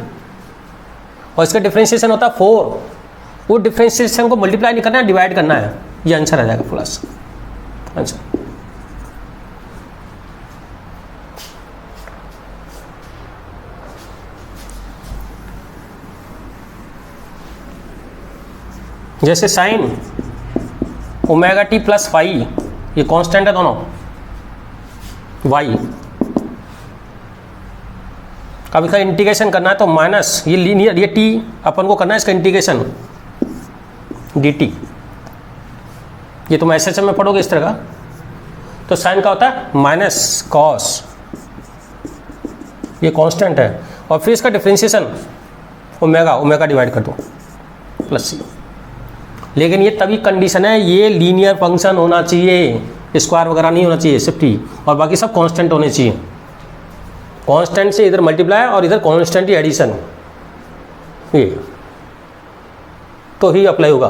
और इसका डिफरेंशिएशन होता है 4, वो डिफरेंशिएशन को मल्टीप्लाई नहीं करना है, डिवाइड करना है, ये आंसर आ जाएगा प्लस आंसर। जैसे साइन ओमेगा टी + फाई, ये कांस्टेंट है दोनों, y। अब इसका इंटीग्रेशन करना है तो माइनस ये लीनियर, ये t अपन को करना है इसका इंटीग्रेशन dt, ये तुम SHM में पढ़ोगे इस तरह का। तो साइन का होता है माइनस cos, ये कांस्टेंट है, और फिर इसका डिफरेंशिएशन ओमेगा डिवाइड कर दो +c। लेकिन ये तभी कंडीशन है, ये लीनियर फंक्शन होना चाहिए, स्क्वायर वगैरह नहीं होना चाहिए, सिर्फ t, और बाकी सब कांस्टेंट होने चाहिए। कांस्टेंट से इधर मल्टीप्लाई और इधर कांस्टेंट ही एडिशन, ये तो ही अप्लाई होगा।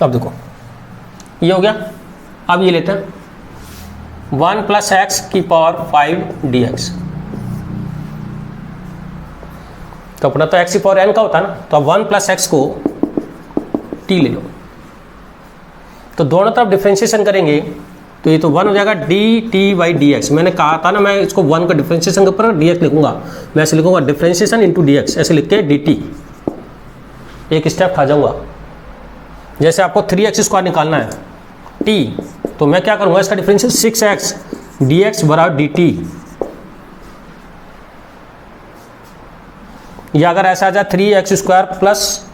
अब देखो ये हो गया। अब ये लेते हैं 1 + x की पावर 5 dx, तो अपना तो x की पावर n का होता है ना, तो अब 1 + x को t ले लो, तो दोनों तरफ डिफरेंशिएशन करेंगे तो ये तो 1 हो जाएगा D T by D x. मैंने कहा था ना मैं इसको 1 का डिफ्रेंशिएशन के ऊपर डी एक्स लिखूंगा, मैं ऐसे लिखूंगा डिफ्रेंशिएशन इंटू डी एक्स, ऐसे लिख के डी टी, एक स्टेप खा जाऊंगा। जैसे आपको 3x² निकालना है t, तो मैं क्या करूंगा, इसका डिफरेंशियल 6x dx बराबर dt, या अगर ऐसा आ जाए 3x² प्लस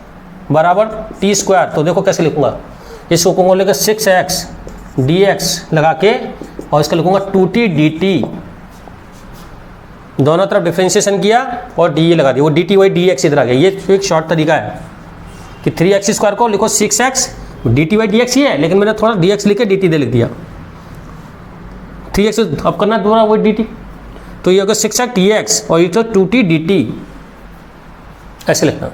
बराबर t², तो देखो कैसे लिखूंगा, इसको कहूँगा लेकर 6x dx लगा के और इसका लिखूंगा 2t dt, दोनों तरफ डिफरेंशिएशन किया और डी लगा दिया, वो dt बाई डी एक्स इधर आ गया। ये एक शॉर्ट तरीका है कि 3x² को लिखो 6x dt by D X ही है, लेकिन मैंने थोड़ा dx लिख के dt दे लिख दिया। 3x अब करना दोबारा वही dt, तो ये होगा 6x dx और ये तो 2t dt, ऐसे लिखना,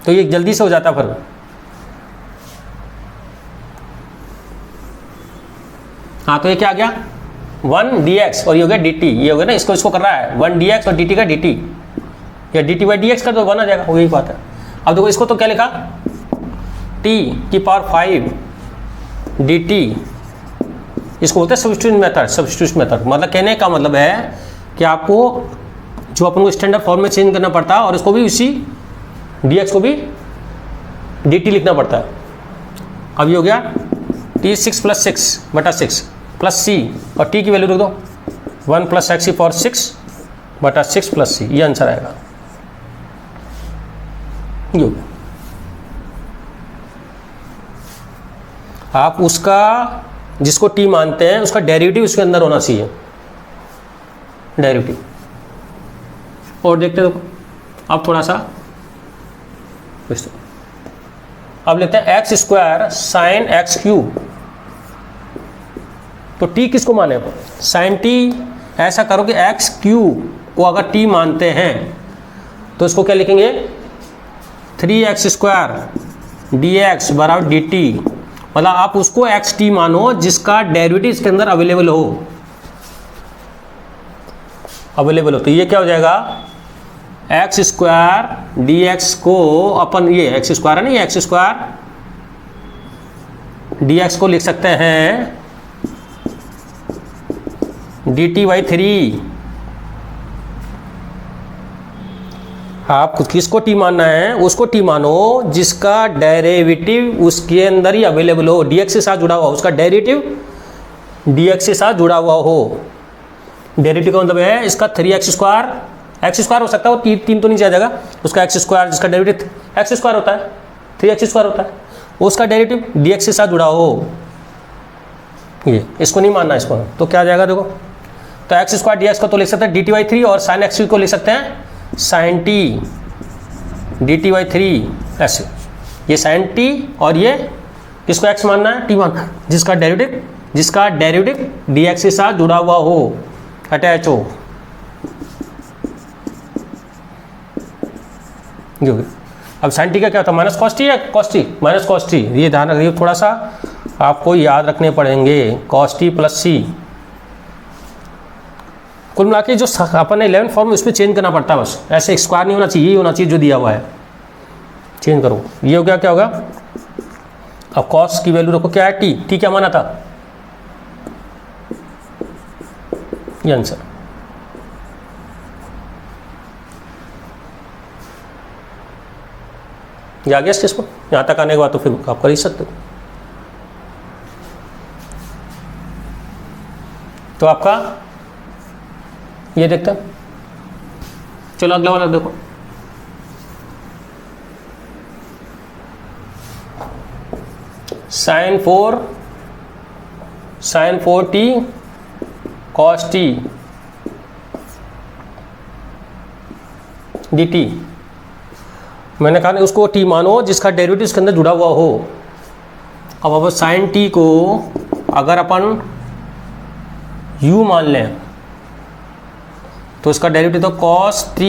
तो ये जल्दी से हो जाता फिर। हाँ, तो ये क्या आ गया 1 dx और ये हो गया dt, ये हो गया ना, इसको कर रहा है 1 dx और dt का dt, या dt बाई dx का तो 1 आ जाएगा, वही बात है। अब देखो इसको तो क्या लिखा, t की पावर 5 dt, इसको होता है सब्स्टिट्यूशन मेथड। सब्स्टिट्यूशन मेथड मतलब कहने का मतलब है कि आपको जो अपन को स्टैंडर्ड फॉर्म में चेंज करना पड़ता है और इसको भी उसी dx को भी dt लिखना पड़ता है। अब ये हो गया t 6 प्लस 6 बटा 6 प्लस c, और t की वैल्यू रख दो 1 प्लस एक्स की पावर 6 बटा 6 प्लस c, ये आंसर आएगा। ये हो गया। आप उसका जिसको t मानते हैं उसका डेरिवेटिव उसके अंदर होना चाहिए, डेरिवेटिव। और देखते हो अब थोड़ा सा, अब लेते हैं x² साइन एक्स क्यूब, तो t किसको माने, साइन t। ऐसा करो कि एक्स क्यूब को अगर t मानते हैं तो इसको क्या लिखेंगे 3x² dx बराबर dt, मतलब आप उसको xt मानो जिसका डेरिवेटिव इसके अंदर अवेलेबल हो, तो ये क्या हो जाएगा x² dx को अपन ये x² है ना, ये x² dx को लिख सकते हैं dt बाई 3। आप किसको t मानना है, उसको t मानो जिसका डेरिवेटिव उसके अंदर ही अवेलेबल हो, dx के साथ जुड़ा हुआ हो, उसका डेरिवेटिव dx के साथ जुड़ा हुआ हो। डेरिवेटिव का मतलब है इसका 3x² हो सकता है, और 3 तो नीचे आ जाएगा, उसका x² जिसका डेरिवेटिव x² होता है, 3x² होता है, उसका डेरिवेटिव dx के साथ जुड़ा हो, ये इसको नहीं मानना इसको। तो क्या आ जाएगा देखो, तो x² dx को तो लिख सकते हैं dt बाई 3, और साइन एक्स को लिख सकते हैं साइन t dt बाई 3, ऐसे। ये साइन t और ये किसको x मानना है, t मानना है, जिसका डेरिवेटिव dx के साथ जुड़ा हुआ हो, अटैच हो। अब साइन t का क्या होता है, माइनस कॉस t या cos t, minus cos t, ये ध्यान रखिए, थोड़ा सा आपको याद रखने पड़ेंगे, कॉस t प्लस c। कुल मिला के जो अपन ने 11 फॉर्म उसमें चेंज करना पड़ता है बस, ऐसे स्क्वायर नहीं होना चाहिए, यही होना चाहिए जो दिया हुआ है, चेंज करो। ये हो गया, क्या होगा, अब कॉस की वैल्यू रखो क्या है t क्या माना था, ये आंसर। ये आ गया इसको, यहाँ तक आने के बाद तो फिर आप कर ही सकते हो। तो आपका ये देखते हैं, चलो अगला वाला देखो, sign 4t cos t dt। मैंने कहा नहीं उसको t मानो जिसका डेरिवेटिव इसके अंदर जुड़ा हुआ हो। अब साइन t को अगर अपन u मान लें तो इसका डेरिवेटिव तो कॉस t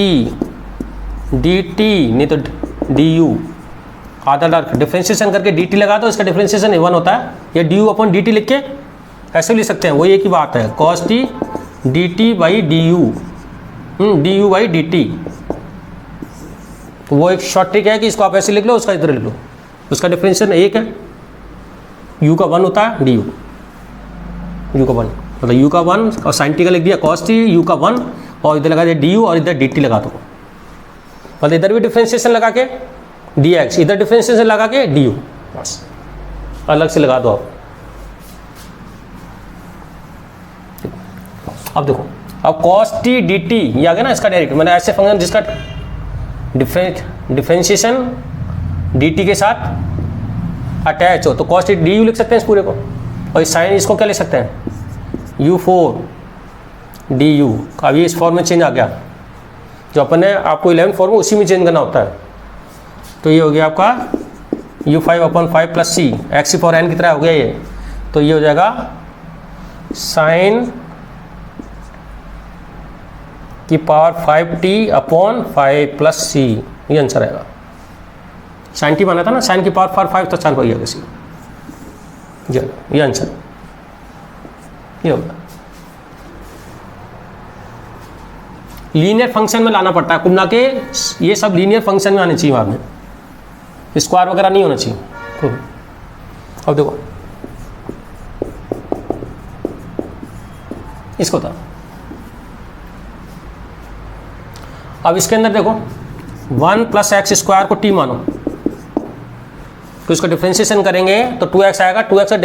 dt, नहीं तो du, आधा डार्क डिफ्रेंशिएशन करके dt लगा दो, इसका डिफ्रेंशिएशन 1 होता है, या du अपन dt लिख के ऐसे लिख सकते हैं, वही एक ही बात है, cos t dt by du, du by dt। तो वो एक शॉर्ट ट्रिक है कि इसको आप ऐसे लिख लो, उसका इधर लिख लो, उसका डिफरेंशिएशन 1 है, u का 1 होता है du, u का 1 मतलब u का 1 और sin t का लिख दिया cos t, u का 1 और इधर लगा दिया du और इधर dt लगा दो, मतलब इधर भी डिफ्रेंशिएशन लगा के dx, इधर डिफ्रेंशिएशन लगा के du, बस अलग से लगा दो आप। अब देखो, अब cos t dt ये आ गया ना इसका डायरेक्ट, मतलब ऐसे फंक्शन जिसका डिफ्रेंशिएशन dt के साथ अटैच हो तो cos t du लिख सकते हैं इस पूरे को, और इस साइन इसको क्या लिख सकते हैं u4 du। अब ये इस फॉर्म में चेंज आ गया, जो अपन ने आपको 11 फॉर्म में उसी में चेंज करना होता है। तो ये हो गया आपका u5/5 plus c, x for n की तरह हो गया ये, तो ये हो जाएगा साइन की पावर 5t/5 प्लस सी, ये आंसर आएगा। साइन टी माना था ना, साइन की पावर 5 तो साइन हो गया किसी, ये आंसर ये होगा। लीनियर फंक्शन में लाना पड़ता है कुल ना के, ये सब लीनियर फंक्शन में आने चाहिए वहाँ में, स्क्वायर वगैरह नहीं होना चाहिए। अब देखो इसको था, अब इसके अंदर देखो 1 + x² को t मानो, तो इसका डिफ्रेंशिएशन करेंगे तो 2x आएगा, 2x और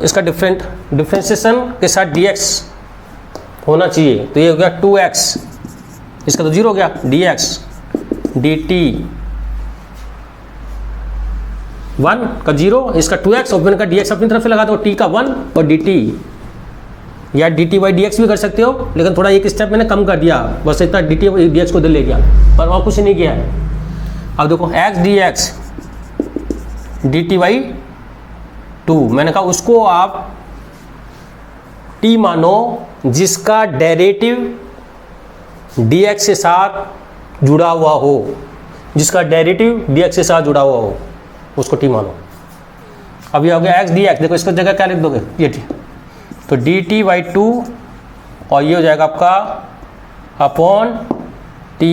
इसका डिफ्रेंशिएशन के साथ dx होना चाहिए, तो ये हो गया 2x, इसका तो 0 हो गया, dx dt 1 का 0, इसका 2x और फिर का dx अपनी तरफ से लगा दो, t का 1 और dt, या dt/dx भी कर सकते हो, लेकिन थोड़ा एक स्टेप मैंने कम कर दिया, बस इतना dt/dx को इधर ले गया, पर वहाँ कुछ नहीं किया है। अब देखो x dx dt/2, मैंने कहा उसको आप t मानो जिसका डेरिवेटिव dx के साथ जुड़ा हुआ हो, जिसका डेरिवेटिव dx के साथ जुड़ा हुआ हो उसको t मानो। अब ये हो गया x dx, देखो इसका जगह क्या लिख दोगे, ये t, तो dt/2 और ये हो जाएगा आपका अपॉन t,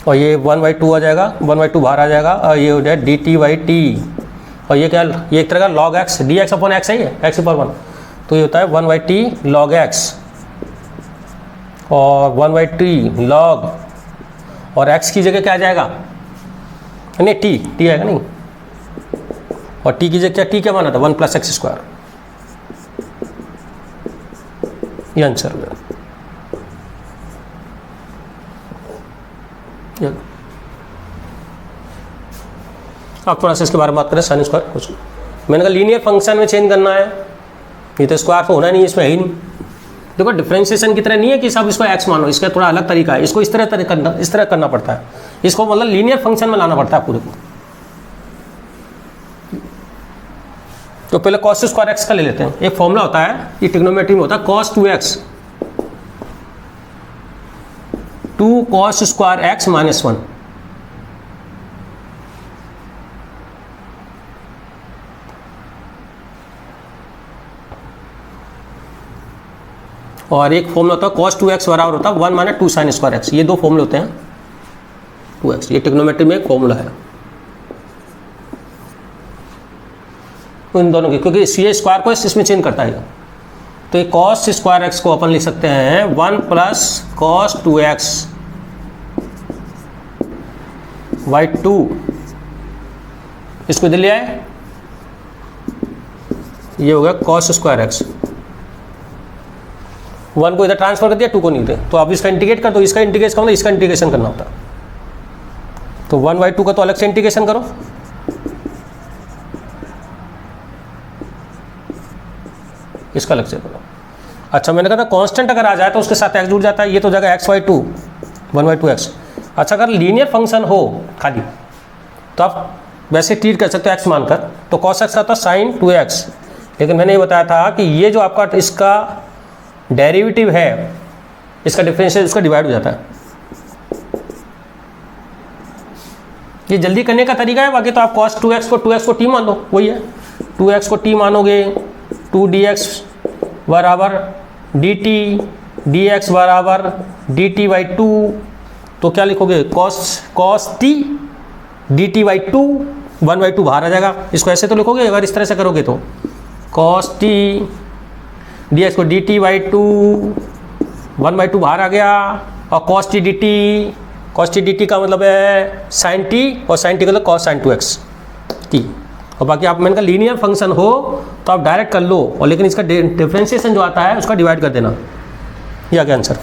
और ये 1/2 आ जाएगा, 1/2 बाहर आ जाएगा, और ये हो जाएगा dt/t, और ये क्या, ये एक तरह का log x, dx/x है ये, x/1, तो ये होता है 1/t log x और 1/t log, और x की जगह क्या आ जाएगा, नहीं t आएगा नहीं, और t की जगह t क्या माना था 1 + x², ये आंसर हो गया। अब थोड़ा सा इसके बारे में बात करें, साइन स्क्वायर कुछ, मैंने कहा लीनियर फंक्शन में चेंज करना है, ये तो स्क्वायर तो होना नहीं, इसमें है ही नहीं। देखो डिफरेंशिएशन की तरह नहीं है कि सब इसको x मानो, इसका थोड़ा अलग तरीका है, इसको इस तरह करना पड़ता है, इसको मतलब लीनियर फंक्शन में लाना पड़ता है पूरे को। तो पहले cos² x का ले लेते हैं, एक फॉर्मूला होता है, ये ट्रिग्नोमेट्री में होता है, cos 2x 2 cos² x - 1, और एक फॉर्मूला होता है cos 2x बराबर होता है 1 - 2 sin² x, ये दो फॉर्मूले होते हैं 2x, ये ट्रिग्नोमेट्री में एक फॉर्मूला है इन दोनों की, क्योंकि ये स्क्वायर को इसमें चेंज करता है। तो ये cos² x को अपन लिख सकते हैं 1 + cos 2x / 2, इसको इधर ले आए, ये हो गया cos² x, 1 को इधर ट्रांसफर कर दिया, 2 को नहीं दे, तो आप इसका इंटीग्रेट कर दो, इसका इंटीग्रेशन का मतलब इसका इंटीग्रेशन करना होता, तो 1/2 का तो अलग से इंटीग्रेशन करो, इसका अलग से करो। अच्छा मैंने कहा था कांस्टेंट अगर आ जाए तो उसके साथ x जुड़ जाता है, ये तो जगह x/2 1/2x। अच्छा अगर लीनियर फंक्शन हो खाली तो आप वैसे ट्रीट कर सकते हो x मानकर, तो cos x आता है sin 2x, लेकिन मैंने ये बताया था कि ये जो आपका इसका डेरिवेटिव है, इसका डिफरेंशियल उसका डिवाइड हो जाता है। ये जल्दी करने का तरीका है, बाकी तो आप cos 2x को t मान लो, वही है, 2x को t मानोगे, 2dx बराबर dt, dx बराबर dt/2, तो क्या लिखोगे, cos T D T by two, 1/2 बाहर आ जाएगा। इसको ऐसे तो लिखोगे अगर इस तरह से करोगे तो कॉस टी डी एक्स को डी टी बाई टू, 1/2 बाहर आ गया, और कॉस टी डी टी का मतलब है साइन टी, और साइन टी का मतलब कॉस साइन 2x टी। और बाकी आप मैंने कहा लीनियर फंक्शन हो तो आप डायरेक्ट कर लो, और लेकिन इसका डिफ्रेंशिएशन जो आता है उसका डिवाइड कर देना। ये आ गया आंसर।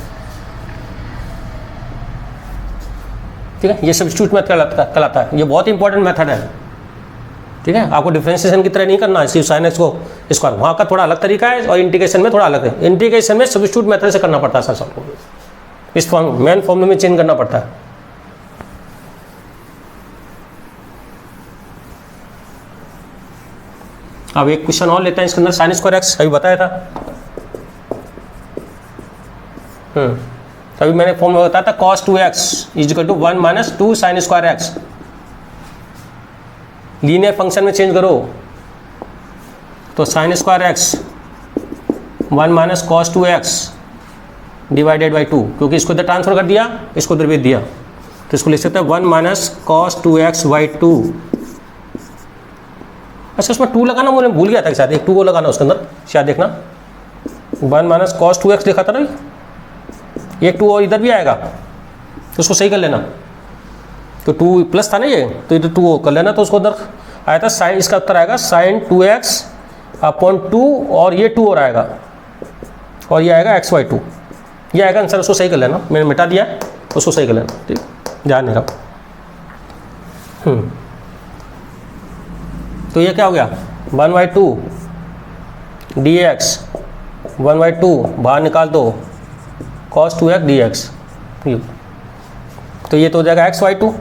ठीक है, ये सब्स्टिट्यूट मेथड कहलाता है। ये बहुत इंपॉर्टेंट मेथड है। ठीक है, आपको डिफ्रेंशिएशन की तरह नहीं करना है सिर्फ साइन एक्स को स्क्वायर, वहाँ का थोड़ा अलग तरीका है, और इंटीग्रेशन में थोड़ा अलग है। इंटीग्रेशन में सब्स्टिट्यूट मेथड से करना पड़ता है सर सबको, इस फॉर्म मेन फॉर्मूले में चेंज करना पड़ता है। अब एक क्वेश्चन और लेते हैं इसके अंदर, साइन स्क्वायर एक्स अभी बताया था। अभी मैंने फॉर्मूला बताया था cos 2x is equal to 1 minus 2 sine square x. Linear function में चेंज करो तो sine square x 1 minus cos 2x divided by 2, क्योंकि इसको इधर ट्रांसफर कर दिया, इसको इधर भेज दिया, तो इसको लिख सकते हैं 1 माइनस कॉस 2x बाई 2। अच्छा, उसमें 2 लगाना मुझे भूल गया था कि शायद एक 2 को लगाना उसके अंदर, शायद देखना 1 माइनस कॉस 2x लिखा था ना, एक 2 और इधर भी आएगा तो उसको सही कर लेना। तो 2 प्लस था ना ये, तो इधर 2 कर लेना, तो उसको उधर आया था साइन, इसका उत्तर आएगा साइन 2x अपॉन 2, और ये 2 और आएगा, और ये आएगा x/2, ये आएगा आंसर। उसको सही कर लेना, मैंने मिटा दिया, उसको सही कर लेना। ठीक, ध्यान नहीं रहा। तो ये क्या हो गया, 1/2 dx, 1/2 बाहर निकाल दो cos 2x dx, तो ये तो हो जाएगा x/2।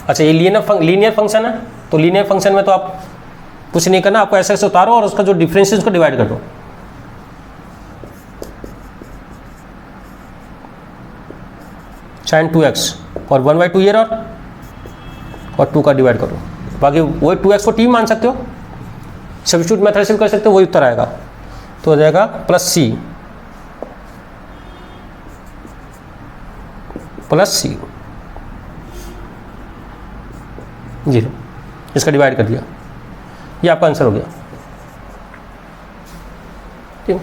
अच्छा, ये लीनियर फंक्शन है, तो लीनियर फंक्शन में तो आप कुछ नहीं करना, आपको ऐसे ऐसे उतारो और उसका जो डिफरेंस है उसको डिवाइड कर दो। साइन 2x और 1/2 ये रहा, और 2 का डिवाइड करो, बाकी वही 2x को t मान सकते हो, सब्स्टिट्यूट मेथड से भी कर सकते हो, वही उत्तर आएगा। तो हो जाएगा प्लस c जी, इसका डिवाइड कर दिया, ये आपका आंसर हो गया। ठीक,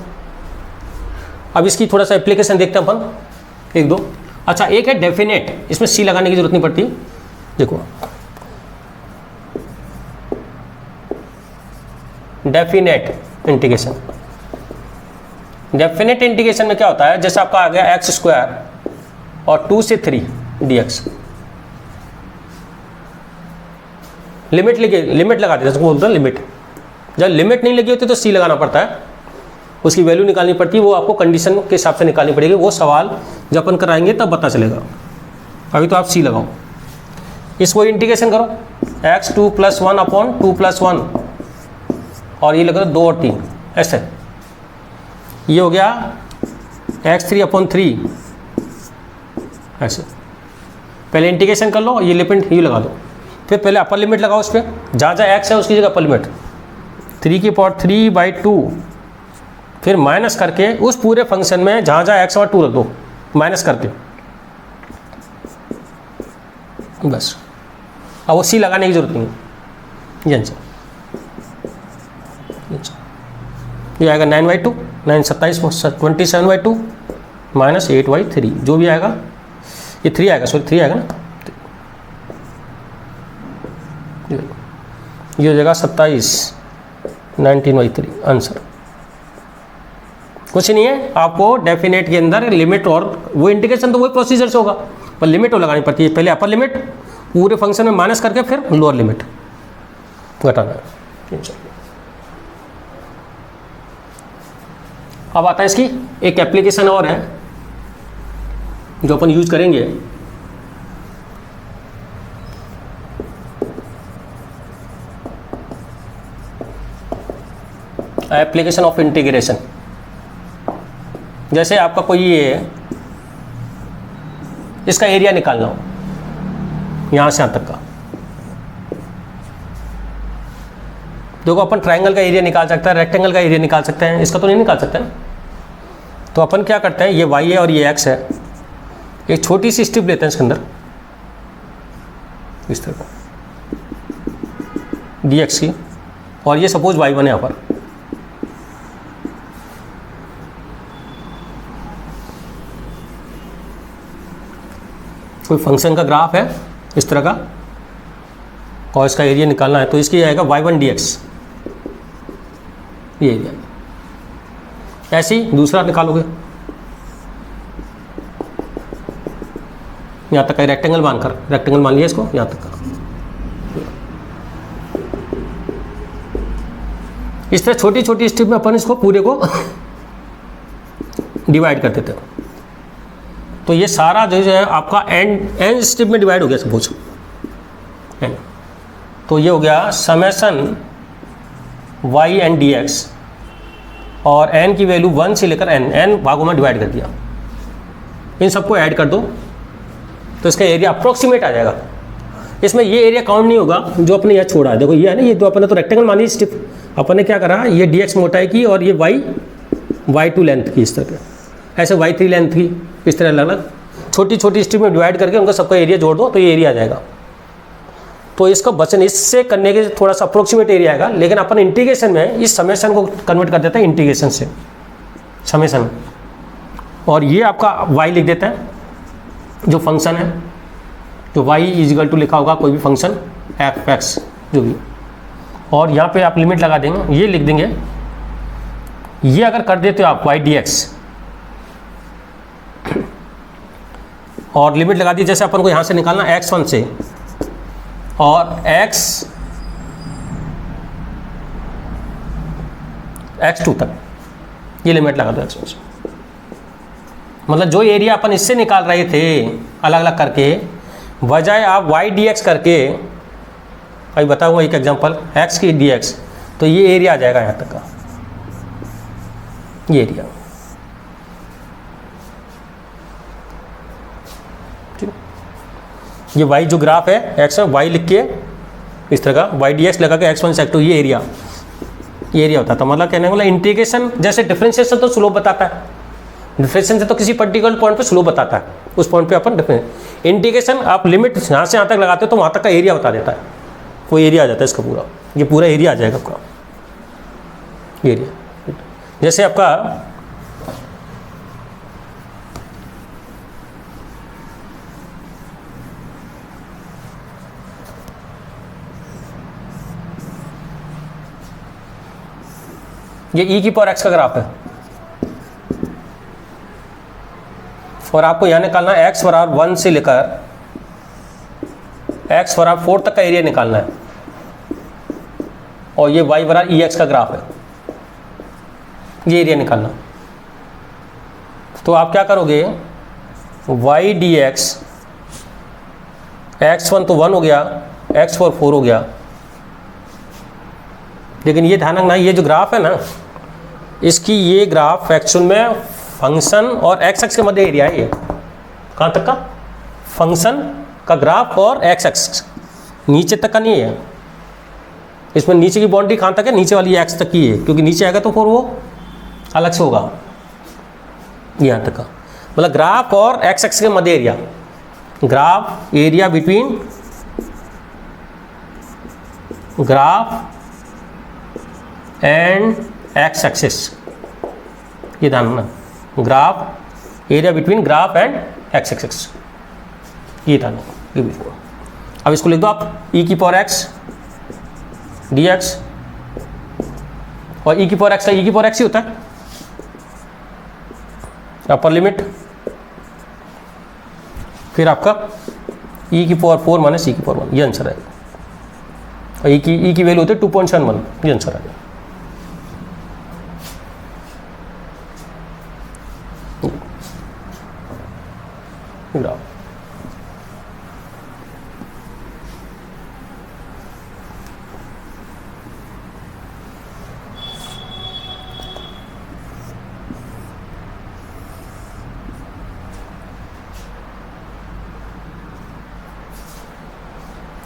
अब इसकी थोड़ा सा एप्लीकेशन देखते हैं अपन, एक दो। अच्छा, एक है डेफिनेट, इसमें सी लगाने की जरूरत नहीं पड़ती। देखो, डेफिनेट इंटीग्रेशन, डेफिनेट इंटीग्रेशन में क्या होता है, जैसे आपका आ गया एक्स स्क्वायर और 2 से 3 dx, लिमिट लगा देते हैं, बोलते हैं लिमिट। जब लिमिट नहीं लगी होती तो सी लगाना पड़ता है, उसकी वैल्यू निकालनी पड़ती है, वो आपको कंडीशन के हिसाब से निकालनी पड़ेगी। वो सवाल जब अपन कराएंगे तब पता चलेगा, अभी तो आप सी लगाओ। इसको इंटीग्रेशन करो, x2 + 1 अपॉन 2 + 1, और ये लगा 2 और 3 ऐसे, ये हो गया x3 अपॉन 3 ऐसे। पहले इंटीग्रेशन कर लो, ये लिमिट यू लगा दो, फिर पहले अपर लिमिट लगाओ उस पर, जहाँ जहाँ x है उसकी जगह अपर लिमिट 3/3/2, फिर माइनस करके उस पूरे फंक्शन में जहाँ जहाँ x और 2 रख दो, माइनस करके, बस। अब वो सी लगाने की जरूरत नहीं है। ये आंसर, ये आएगा 9/2, 9 27 27/2 माइनस 8/3, जो भी आएगा, ये 3 आएगा, सॉरी 3 आएगा ना, ये हो जाएगा 27 19/3 आंसर। कुछ नहीं है, आपको डेफिनेट के अंदर लिमिट, और वो इंटीग्रेशन तो वही प्रोसीजर से होगा, पर लिमिट वो लगानी पड़ती है। पहले अपर लिमिट पूरे फंक्शन में माइनस करके फिर लोअर लिमिट घटाना है। अब आता है इसकी एक एप्लीकेशन और है जो अपन यूज करेंगे। एप्लीकेशन ऑफ इंटीग्रेशन, जैसे आपका कोई ये इसका एरिया निकालना हो, यहाँ से यहाँ तक का, देखो अपन ट्रायंगल का एरिया निकाल सकते हैं, रेक्टेंगल का एरिया निकाल सकते हैं, इसका तो नहीं निकाल सकते ना। तो अपन क्या करते हैं, ये y है और ये x है, एक छोटी सी स्ट्रिप लेते हैं इसके अंदर इस तरह का dx की, और ये सपोज y1 है यहाँ पर। कोई फंक्शन का ग्राफ है इस तरह का और इसका एरिया निकालना है, तो इसकी आएगा y1 dx, ये एरिया। ऐसे ही दूसरा निकालोगे, यहाँ तक का रेक्टेंगल मानकर, रेक्टेंगल मान लिया इसको, यहाँ तक का। इस तरह छोटी छोटी स्ट्रिप में अपन इसको पूरे को डिवाइड कर देते हैं। तो ये सारा जो है आपका एंड स्ट्रिप में डिवाइड हो गया सपोज एंड। तो ये हो गया summation y n d x, और n की वैल्यू 1 से लेकर n भागों में डिवाइड कर दिया। इन सबको ऐड कर दो तो इसका एरिया अप्रोक्सीमेट आ जाएगा। इसमें ये एरिया काउंट नहीं होगा जो अपने यहाँ छोड़ा है। देखो ये है ना, ये तो अपने तो रेक्टेंगल मानी स्ट्रिप, अपन ने क्या करा, ये dx मोटाई की और ये y2 लेंथ की, इस तरह के, ऐसे y3 लेंथ की, इस तरह अलग अलग छोटी छोटी स्ट्रिप में डिवाइड करके उनका सबका एरिया जोड़ दो तो ये एरिया आ जाएगा। तो इसका वचन इससे करने के थोड़ा सा अप्रोक्सीमेट एरिया आएगा, लेकिन अपन इंटीग्रेशन में इस समेशन को कन्वर्ट कर देते हैं इंटीग्रेशन से समेशन, और ये आपका y लिख देते हैं जो फंक्शन है, तो y इजिकल टू लिखा होगा कोई भी फंक्शन एफ एक्स जो भी, और यहाँ पे आप लिमिट लगा देंगे, ये लिख देंगे। ये अगर कर देते हो आप y dx और लिमिट लगा दी, जैसे अपन को यहाँ से निकालना x1 से और x2 तक, ये लिमिट लगा दो x1 से। मतलब जो एरिया अपन इससे निकाल रहे थे अलग अलग करके, बजाय आप y dx करके, अभी बताऊंगा एक एग्जांपल x की dx, तो ये एरिया आ जाएगा यहाँ तक का, ये एरिया। ये y जो ग्राफ है x y लिख के इस तरह का y dx लगा के x1 से x2, ये एरिया होता था। मतलब कहने वाला इंटीग्रेशन जैसे डिफरेंशिएशन तो स्लोप बताता है, डिफरेंशिएशन से तो किसी पर्टिकुलर पॉइंट पे स्लोप बताता है, उस पॉइंट पे अपन इंटीग्रेशन आप लिमिट यहाँ से यहाँ तक लगाते हो तो वहाँ तक का एरिया बता देता है, वो एरिया आ जाता है इसका पूरा, ये पूरा एरिया आ जाएगा पूरा एरिया। जैसे आपका ये e की पावर x का ग्राफ है, और आपको यहाँ निकालना है x बराबर 1 से लेकर x बराबर 4 तक का एरिया निकालना है, और ये y बराबर ex का ग्राफ है, ये एरिया निकालना। तो आप क्या करोगे, y dx x1 तो 1 हो गया, x4 4 हो गया, लेकिन ये ध्यान रखना ये जो ग्राफ है ना, इसकी ये ग्राफ एक्चुअल में फंक्शन और एक्स एक्स के मध्य एरिया है। ये कहाँ तक का, फंक्शन का ग्राफ और एक्स एक्स, नीचे तक का नहीं है। इसमें नीचे की बाउंड्री कहाँ तक है, नीचे वाली एक्स तक की है, क्योंकि नीचे आएगा तो फिर वो अलग से होगा, यहाँ तक का। मतलब ग्राफ और एक्स एक्स के मध्य area, graph area between graph and X axis, ये ध्यान रखना, graph area between graph and X axis, ये ध्यान रखना। अब इसको लिख दो आप e की पावर x dx, और e की पावर x का e की पावर x ही होता है, अपर लिमिट, फिर आपका e की पावर 4 माइनस e की पावर 1, ये आंसर आएगा। और e की वैल्यू होती है 2.71, ये आंसर आएगा।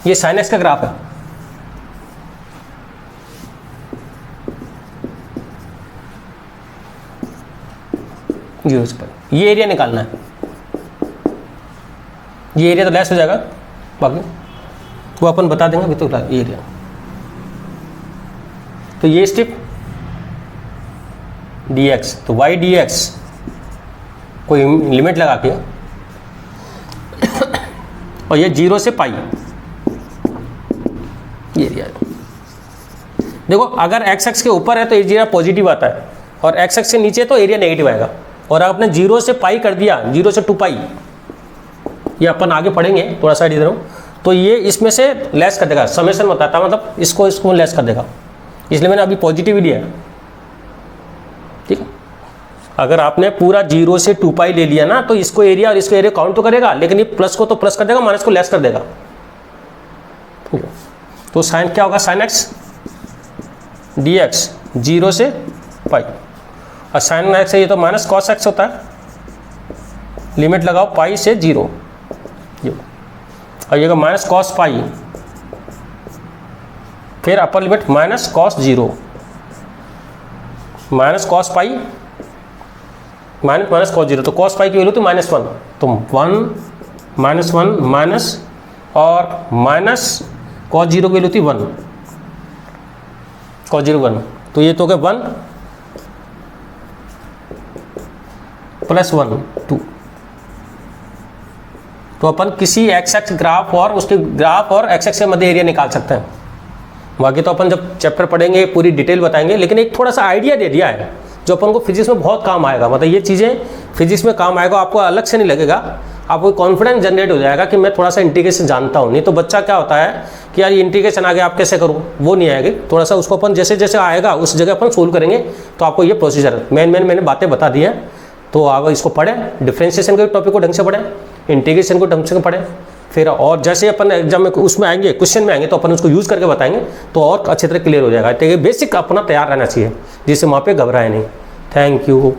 ये साइन एक्स का ग्राफ है, ये एरिया निकालना है। ये एरिया तो लेस हो जाएगा, बाकी वो अपन बता देंगे अभी तो ये एरिया। तो ये स्टेप dx, तो y dx कोई लिमिट लगा के और ये 0 से पाई ये एरिया। देखो अगर x एक्स के ऊपर है तो एरिया पॉजिटिव आता है और x एक्स से नीचे तो एरिया नेगेटिव आएगा। और आपने 0 से पाई कर दिया, 0 से 2 पाई, ये अपन आगे पढ़ेंगे थोड़ा सा इधर, तो ये इसमें से लेस कर देगा, समेशन बताता है, मतलब इसको लेस कर देगा, इसलिए मैंने अभी पॉजिटिव लिया है। ठीक है, अगर आपने पूरा 0 से 2 पाई ले लिया ना तो इसको एरिया और इसको एरिया काउंट तो करेगा, लेकिन ये प्लस को तो प्लस कर देगा, माइनस को लेस कर देगा। ठीक है, तो साइन क्या होगा, साइन एक्स डी एक्स 0 से पाई, और साइन एक्स है ये तो माइनस कॉस एक्स होता है, लिमिट लगाओ पाई से 0, और ये माइनस कॉस पाई, फिर upper limit minus cos 0, minus cos pi minus cos 0, तो कॉस पाई की वैल्यू तो -1, तो 1 -1 माइनस और माइनस कॉस 0 की वैल्यू थी 1, कॉस 0 1, तो ये तो क्या 1 + 1 2। तो अपन किसी एक्स एक्स ग्राफ और उसके ग्राफ और एक्स एक्स के मध्य एरिया निकाल सकते हैं। बाकी तो अपन जब चैप्टर पढ़ेंगे पूरी डिटेल बताएंगे, लेकिन एक थोड़ा सा आइडिया दे दिया है जो अपन को फिजिक्स में बहुत काम आएगा। मतलब ये चीज़ें फिजिक्स में काम आएगा, आपको अलग से नहीं लगेगा, आपको कॉन्फिडेंस जनरेट हो जाएगा कि मैं थोड़ा सा इंटीग्रेशन जानता हूँ। नहीं तो बच्चा क्या होता है कि यार ये इंटीग्रेशन आ गया आप कैसे करूँ, वो नहीं आएगी। थोड़ा सा उसको अपन जैसे जैसे आएगा उस जगह अपन सोल्व करेंगे, तो आपको ये प्रोसीजर मैंने बातें बता दी हैं। तो आप इसको पढ़ें, डिफ्रेंशिएशन के टॉपिक को ढंग से पढ़ें, इंटीग्रेशन को ढंग से पढ़ें, फिर और जैसे अपन एग्जाम में उसमें आएंगे, क्वेश्चन में आएंगे, तो अपन उसको यूज़ करके बताएंगे तो और अच्छी तरह क्लियर हो जाएगा। तो ये बेसिक अपना तैयार रहना चाहिए, जिससे वहाँ पे घबराए नहीं। Thank you.